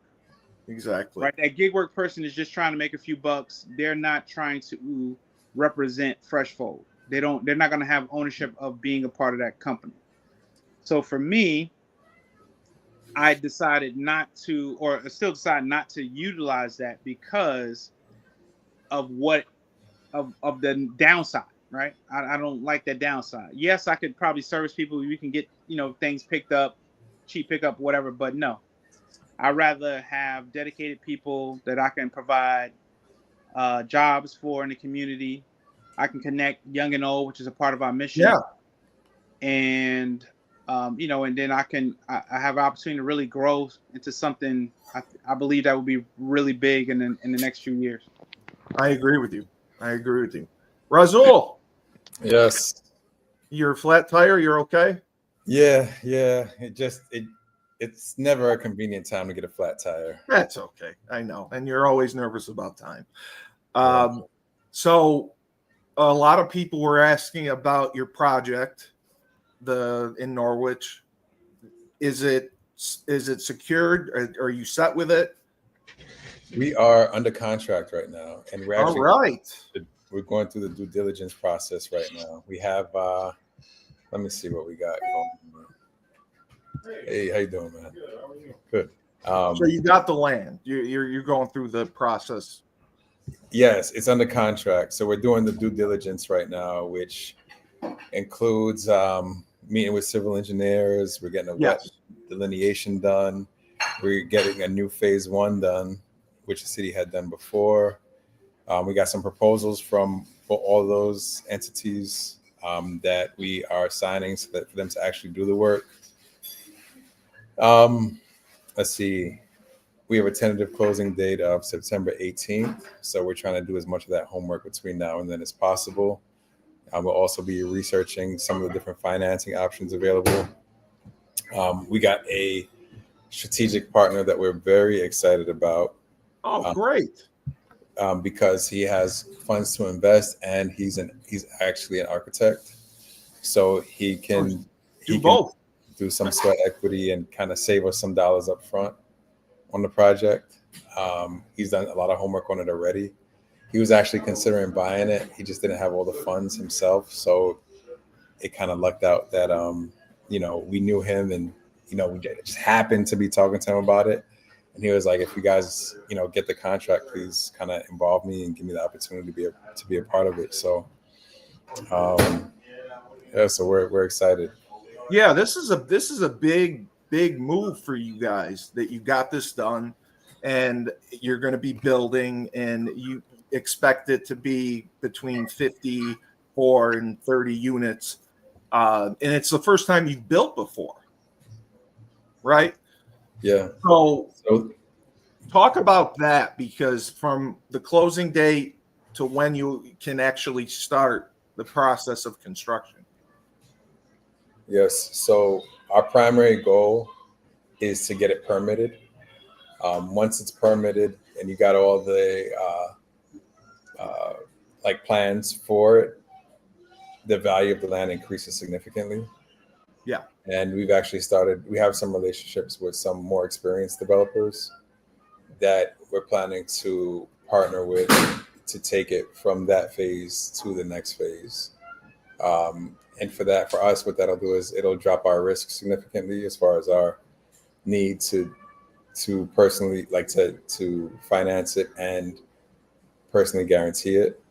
S1: Exactly.
S3: Right. That gig work person is just trying to make a few bucks. They're not trying to represent Fresh Fold. They're not going to have ownership of being a part of that company. So for me, I decided still decide not to utilize that because of the downside, right? I don't like that downside. Yes, I could probably service people. You can get, things picked up, cheap pickup, whatever, but no. I'd rather have dedicated people that I can provide jobs for in the community. I can connect young and old, which is a part of our mission.
S1: Yeah.
S3: And, and then I have an opportunity to really grow into something I believe that will be really big in the next few years.
S1: I agree with you. Razul.
S4: Yes.
S1: You're flat tire. You're okay?
S4: Yeah. It's never a convenient time to get a flat tire.
S1: That's okay. I know. And you're always nervous about time. So a lot of people were asking about your project, in Norwich. Is it secured? Are you set with it?
S4: We are under contract right now, and we're actually we're going through the due diligence process right now. We have let me see what we got going on. Hey, how you doing, man? Good. How are you? Good.
S1: So you got the land. You're going through the process.
S4: Yes, it's under contract. So we're doing the due diligence right now, which includes meeting with civil engineers. We're getting a wet delineation done. We're getting a new phase 1 done, which the city had done before. We got some proposals for all those entities that we are signing so that for them to actually do the work. Let's see. We have a tentative closing date of September 18th. So we're trying to do as much of that homework between now and then as possible. We'll also be researching some of the different financing options available. We got a strategic partner that we're very excited about.
S1: Oh, great.
S4: Because he has funds to invest and he's actually an architect. So he can
S1: do both.
S4: do some sweat equity and kind of save us some dollars up front on the project. He's done a lot of homework on it already. He was actually considering buying it. He just didn't have all the funds himself. So it kind of lucked out that, we knew him, and, we just happened to be talking to him about it. And he was like, if you guys, get the contract, please kind of involve me and give me the opportunity to be a part of it. So, so we're excited.
S1: Yeah, this is a big move for you guys, that you got this done, and you're going to be building, and you expect it to be between 54 and 30 units. And it's the first time you've built before, right?
S4: Yeah.
S1: So talk about that, because from the closing date to when you can actually start the process of construction.
S4: Yes. So our primary goal is to get it permitted. Once it's permitted and you got all the plans for it, the value of the land increases significantly.
S1: Yeah.
S4: And we have some relationships with some more experienced developers that we're planning to partner with to take it from that phase to the next phase. And for us, what that'll do is it'll drop our risk significantly as far as our need to personally to finance it and personally guarantee it.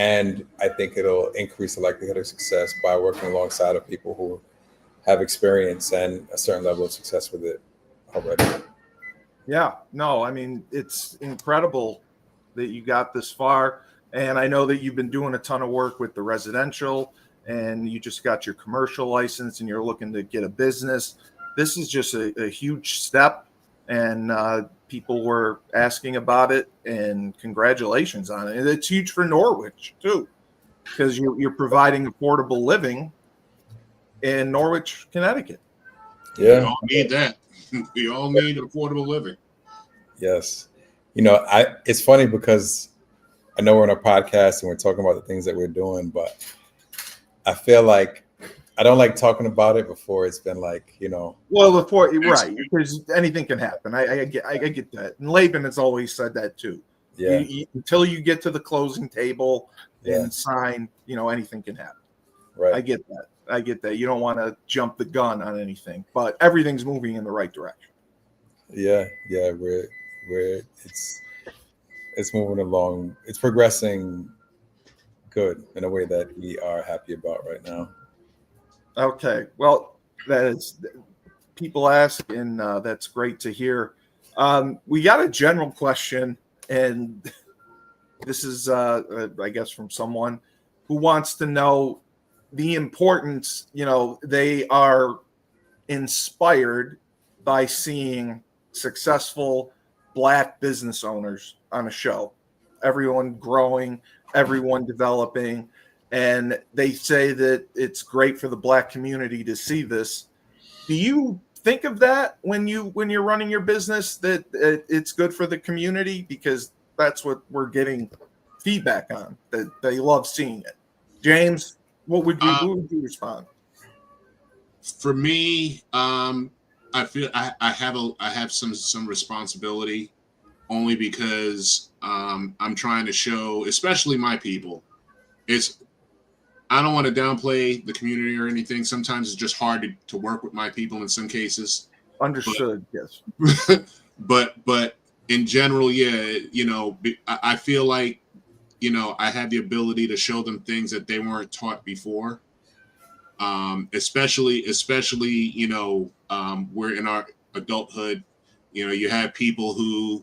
S4: And I think it'll increase the likelihood of success by working alongside of people who have experience and a certain level of success with it already.
S1: Yeah, no, I mean, it's incredible that you got this far. And I know that you've been doing a ton of work with the residential, and you just got your commercial license, and you're looking to get a business. This is just a huge step, and people were asking about it, and congratulations on it. And it's huge for Norwich too, because you're providing affordable living in Norwich, Connecticut.
S4: Yeah,
S2: we all need that. We all need affordable living.
S4: Yes, it's funny because I know we're on a podcast and we're talking about the things that we're doing, but I feel like I don't like talking about it before it's been
S1: Well, before, right, because anything can happen. I get that, and Laban has always said that too.
S4: Yeah.
S1: Until you get to the closing table and sign, anything can happen.
S4: Right.
S1: I get that. You don't want to jump the gun on anything, but everything's moving in the right direction.
S4: Yeah. It's moving along. It's progressing good in a way that we are happy about right now.
S1: Okay. Well, people ask, and that's great to hear. We got a general question, and this is, I guess, from someone who wants to know the importance. They are inspired by seeing successful Black business owners on a show, everyone growing, everyone developing, and they say that it's great for the Black community to see this. Do you think of that when you're running your business, that it's good for the community? Because that's what we're getting feedback on, that they love seeing it. James, who would you respond?
S2: For me, I feel I have some responsibility, only because I'm trying to show, especially my people. I don't want to downplay the community or anything. Sometimes it's just hard to work with my people in some cases.
S1: Understood. Yes.
S2: But in general, yeah, I feel like, I had the ability to show them things that they weren't taught before. Especially, we're in our adulthood. You have people who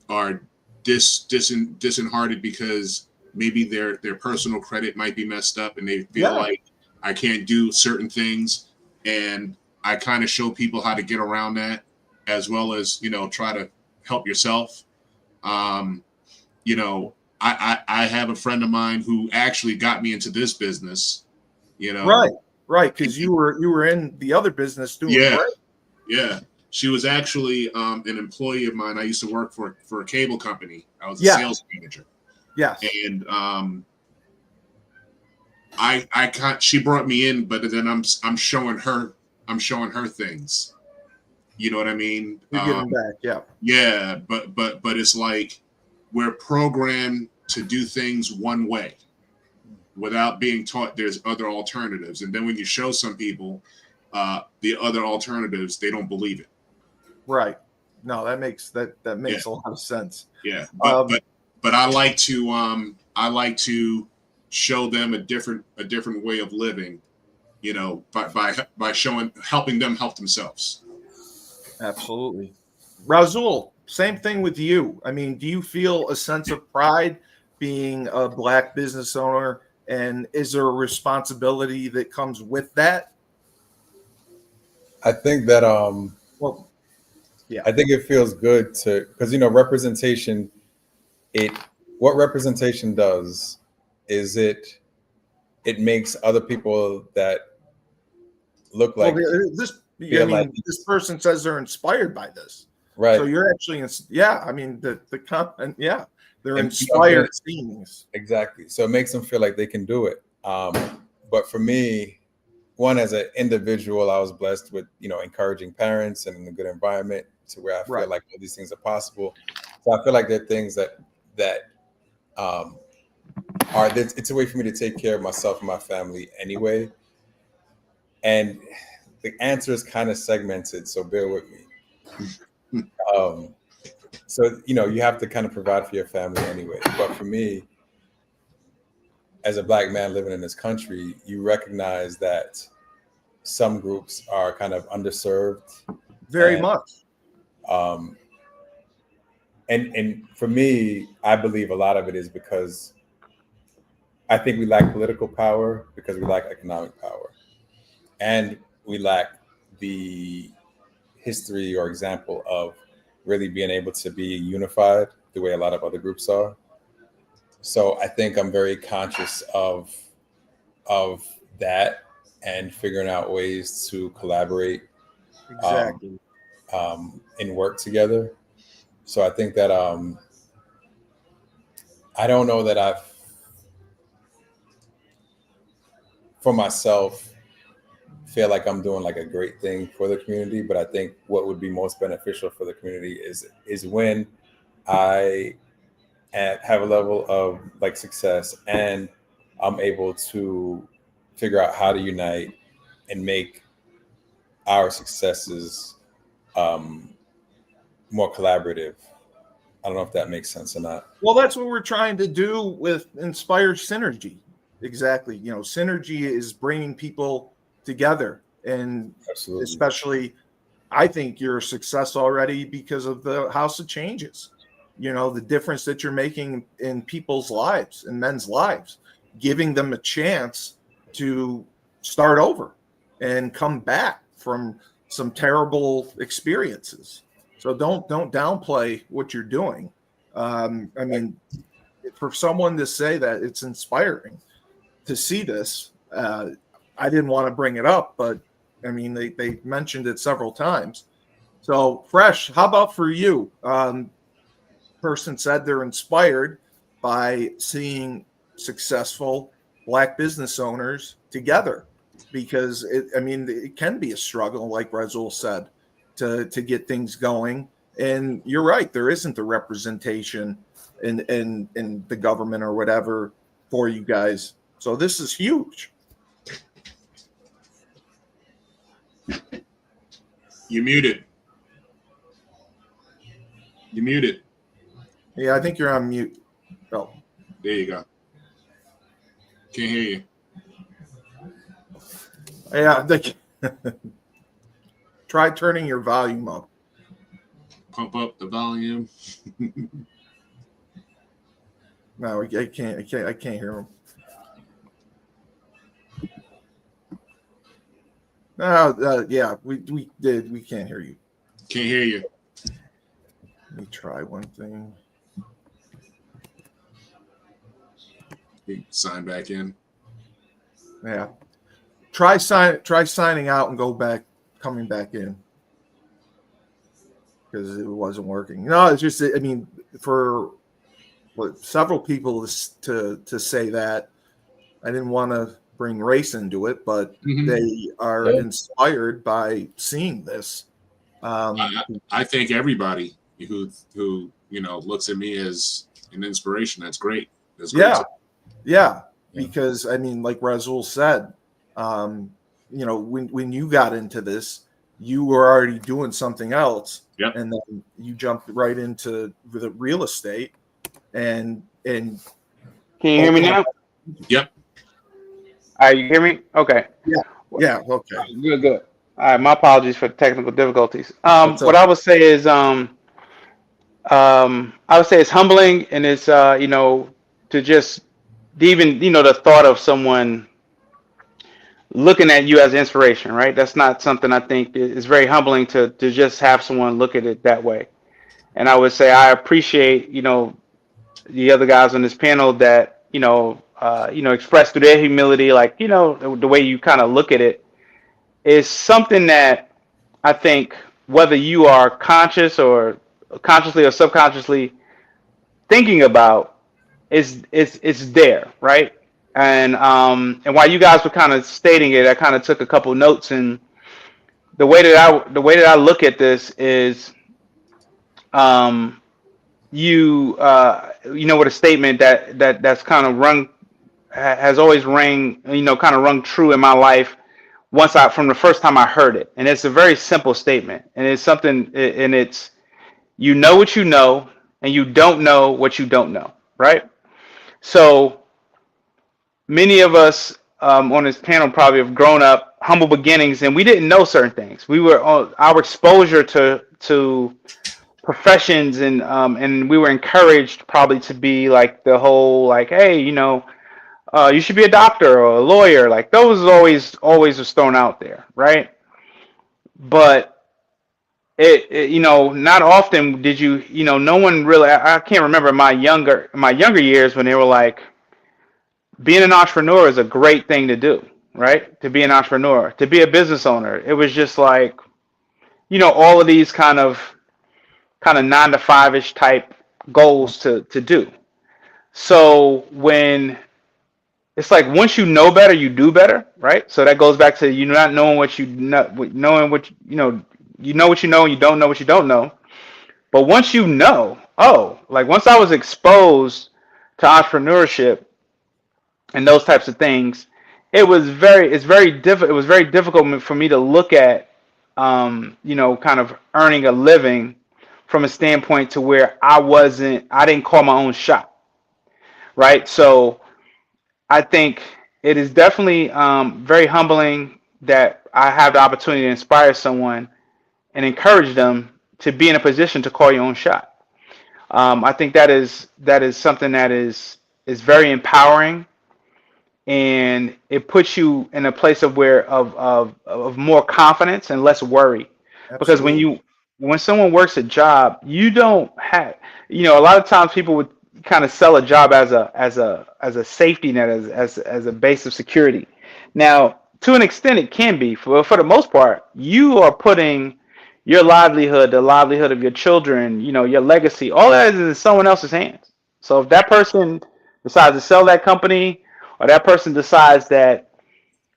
S2: are disheartened because maybe their personal credit might be messed up, and they feel like I can't do certain things. And I kind of show people how to get around that, as well as, try to help yourself. I have a friend of mine who actually got me into this business,
S1: Right. Because you were in the other business doing great.
S2: Yeah. She was actually an employee of mine. I used to work for a cable company. I was a sales manager.
S1: Yes.
S2: And I can't. She brought me in, but then I'm showing her things. You know what I mean?
S1: You're giving back, yeah.
S2: Yeah, but it's like we're programmed to do things one way without being taught there's other alternatives. And then when you show some people the other alternatives, they don't believe it.
S1: Right. No, that makes
S2: Yeah.
S1: a lot of sense.
S2: Yeah, but I like to show them a different way of living, you know, by helping them help themselves.
S1: Absolutely. Razul, same thing with you. I mean, do you feel a sense of pride being a Black business owner, and is there a responsibility that comes with that?
S4: I think that
S1: Well, yeah.
S4: I think it feels good because representation. What representation does is it makes other people that look like
S1: this person says they're inspired by this,
S4: right.
S1: So you're actually, I mean, the comment, yeah, they're inspired seeing this.
S4: Exactly. So it makes them feel like they can do it. But for me, one, as an individual, I was blessed with encouraging parents and in a good environment to where I feel like all these things are possible. So I feel like there are things that it's a way for me to take care of myself and my family anyway. And the answer is kind of segmented, so bear with me. So you have to kind of provide for your family anyway. But for me, as a Black man living in this country, you recognize that some groups are kind of underserved.
S1: Very much.
S4: And for me, I believe a lot of it is because I think we lack political power because we lack economic power. And we lack the history or example of really being able to be unified the way a lot of other groups are. So I think I'm very conscious of that and figuring out ways to collaborate
S1: Exactly.
S4: And work together. So I think that I don't know that I've, for myself, feel like I'm doing like a great thing for the community, but I think what would be most beneficial for the community is when I have a level of like success and I'm able to figure out how to unite and make our successes more collaborative. I don't know if that makes sense or not.
S1: Well, that's what we're trying to do with Inspire Synergy. Exactly. Synergy is bringing people together, and
S4: Absolutely.
S1: especially, I think you're a success already because of the House of Changes. The difference that you're making in people's lives and men's lives, giving them a chance to start over and come back from some terrible experiences. So don't downplay what you're doing. I mean, for someone to say that, it's inspiring to see this. I didn't want to bring it up, but I mean, they mentioned it several times. So, Fresh, how about for you? Person said they're inspired by seeing successful Black business owners together, because it can be a struggle, like Razul said, to get things going. And you're right, there isn't the representation in the government or whatever for you guys. So this is huge.
S2: You muted.
S1: Yeah, I think you're on mute. Oh,
S2: there you go. Can't hear you.
S1: Yeah, try turning your volume up.
S2: Pump up the volume.
S1: No, I can't hear him. Yeah, we did. We can't hear you.
S2: Can't hear you.
S1: Let me try one thing.
S2: Sign back in.
S1: Yeah. Try signing out and coming back in. Because it wasn't working. No, it's just, for several people to say that, I didn't want to bring race into it, but they are inspired by seeing this.
S2: I think everybody who looks at me as an inspiration. That's great. That's great.
S1: Yeah. Because I mean, like Razul said, when you got into this, you were already doing something else, and then you jumped right into the real estate, and
S3: can you hear me now?
S2: Yep.
S3: All right, you hear me? Okay.
S1: Yeah. Okay.
S3: Good. All right. My apologies for technical difficulties. What I would say is, I would say it's humbling, and it's to just even the thought of someone looking at you as inspiration, right? That's not something I think is very humbling to just have someone look at it that way. And I would say I appreciate the other guys on this panel that express through their humility, like the way you kind of look at it is something that I think whether you are consciously or subconsciously thinking about is there, right? And while you guys were kind of stating it, I kind of took a couple notes, and the way that I look at this is with a statement that's kind of has always rang kind of rung true in my life from the first time I heard it, and it's a very simple statement, and it's something, and it's you know what you know, and you don't know what you don't know, right? So many of us on this panel probably have grown up humble beginnings, and we didn't know certain things. We were our exposure to professions, and we were encouraged probably to be like the whole like, hey, you should be a doctor or a lawyer. Like those always was thrown out there, right? But not often did no one really. I can't remember my younger years when they were like, being an entrepreneur is a great thing to do, right? To be an entrepreneur, to be a business owner. It was just like, all of these kind of 9 to 5-ish type goals to do. So when it's like once you know better, you do better, right? So that goes back to you not knowing what you know, knowing what you know what you know, and you don't know what you don't know. But once you know, like once I was exposed to entrepreneurship and those types of things, it was very difficult for me to look at kind of earning a living from a standpoint to where I didn't call my own shot, right? So I think it is definitely very humbling that I have the opportunity to inspire someone and encourage them to be in a position to call your own shot. I think that is something that is very empowering, and it puts you in a place of more confidence and less worry. Because when someone works a job, you don't have a lot of times people would kind of sell a job as a safety net, as a base of security. Now, to an extent, it can be. For the most part, you are putting your livelihood, the livelihood of your children, your legacy, all that is in someone else's hands. So if that person decides to sell that company, or that person decides that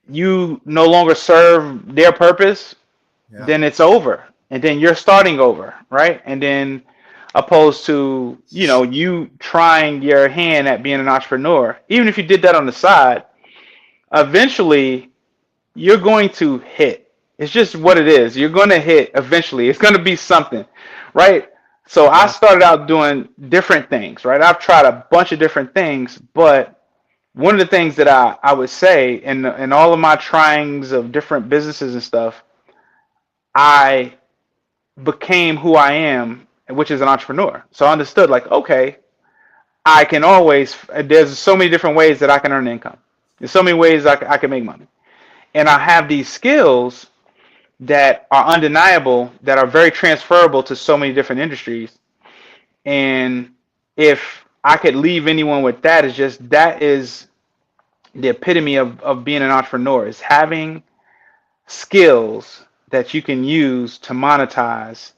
S3: you no longer serve their purpose, then it's over. And then you're starting over, right? And then opposed to, you trying your hand at being an entrepreneur, even if you did that on the side, eventually you're going to hit. It's just what it is. You're going to hit eventually. It's going to be something, right? So I started out doing different things, right? I've tried a bunch of different things, but one of the things that I would say in all of my tryings of different businesses and stuff, I became who I am, which is an entrepreneur. So I understood like, okay, there's so many different ways that I can earn income. There's so many ways I can make money. And I have these skills that are undeniable, that are very transferable to so many different industries. And if I could leave anyone with that, that is the epitome of being an entrepreneur, is having skills that you can use to monetize,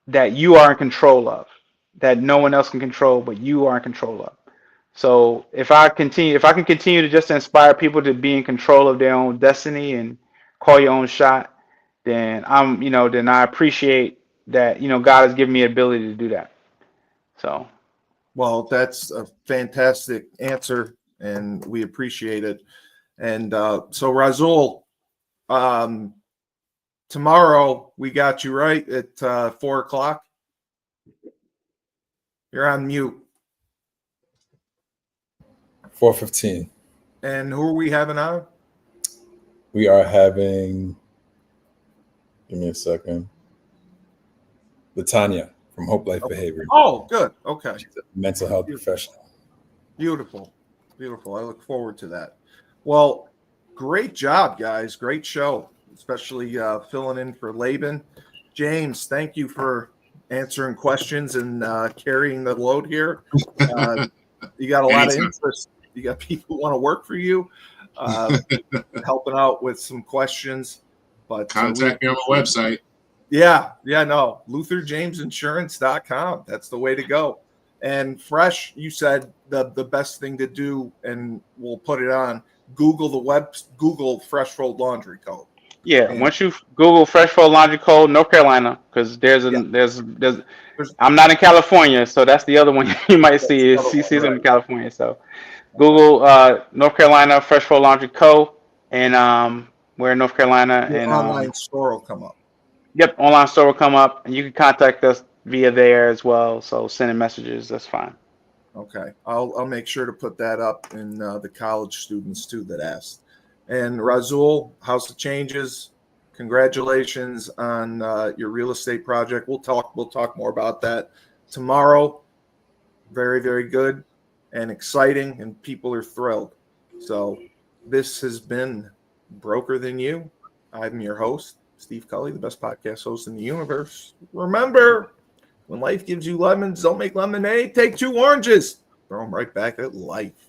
S3: that you are in control of, that no one else can control, but you are in control of. So if I can continue to just inspire people to be in control of their own destiny and call your own shot, then then I appreciate that, God has given me the ability to do that. So,
S1: Well, that's a fantastic answer, and we appreciate it. And so, Razul, tomorrow we got you right at 4:00. You're on mute.
S4: 4:15.
S1: And who are we having on?
S4: We are having. Give me a second. Latanya from Hope Life Behavior.
S1: Oh, good. Okay.
S4: She's a mental health professional.
S1: Beautiful. Beautiful. I look forward to that. Well, great job, guys. Great show, especially filling in for Laban. James, thank you for answering questions and carrying the load here. You got a lot of interest. You got people who want to work for you, helping out with some questions. But
S2: contact me on my website.
S1: Yeah, no. LutherJamesInsurance.com. That's the way to go. And Fresh, you said the best thing to do, and we'll put it on Google Fresh Rolled Laundry Code.
S3: yeah, once you Google Fresh Fold Laundry Code, North Carolina, because there's I'm not in California, so that's the other one you might see is CC's in California. So Google North Carolina Fresh Fold Laundry Co. and we're in North Carolina.
S1: Your
S3: and
S1: online store will come up.
S3: Yep, online store will come up, and you can contact us via there as well. So sending messages, that's fine.
S1: Okay, I'll make sure to put that up in the college students too that asked. And Razul, House of Changes, congratulations on your real estate project. We'll talk more about that tomorrow. Very, very good and exciting, and people are thrilled. So this has been Broker Than You. I'm your host, Steve Cully, the best podcast host in the universe. Remember, when life gives you lemons, don't make lemonade. Take 2 oranges. Throw them right back at life.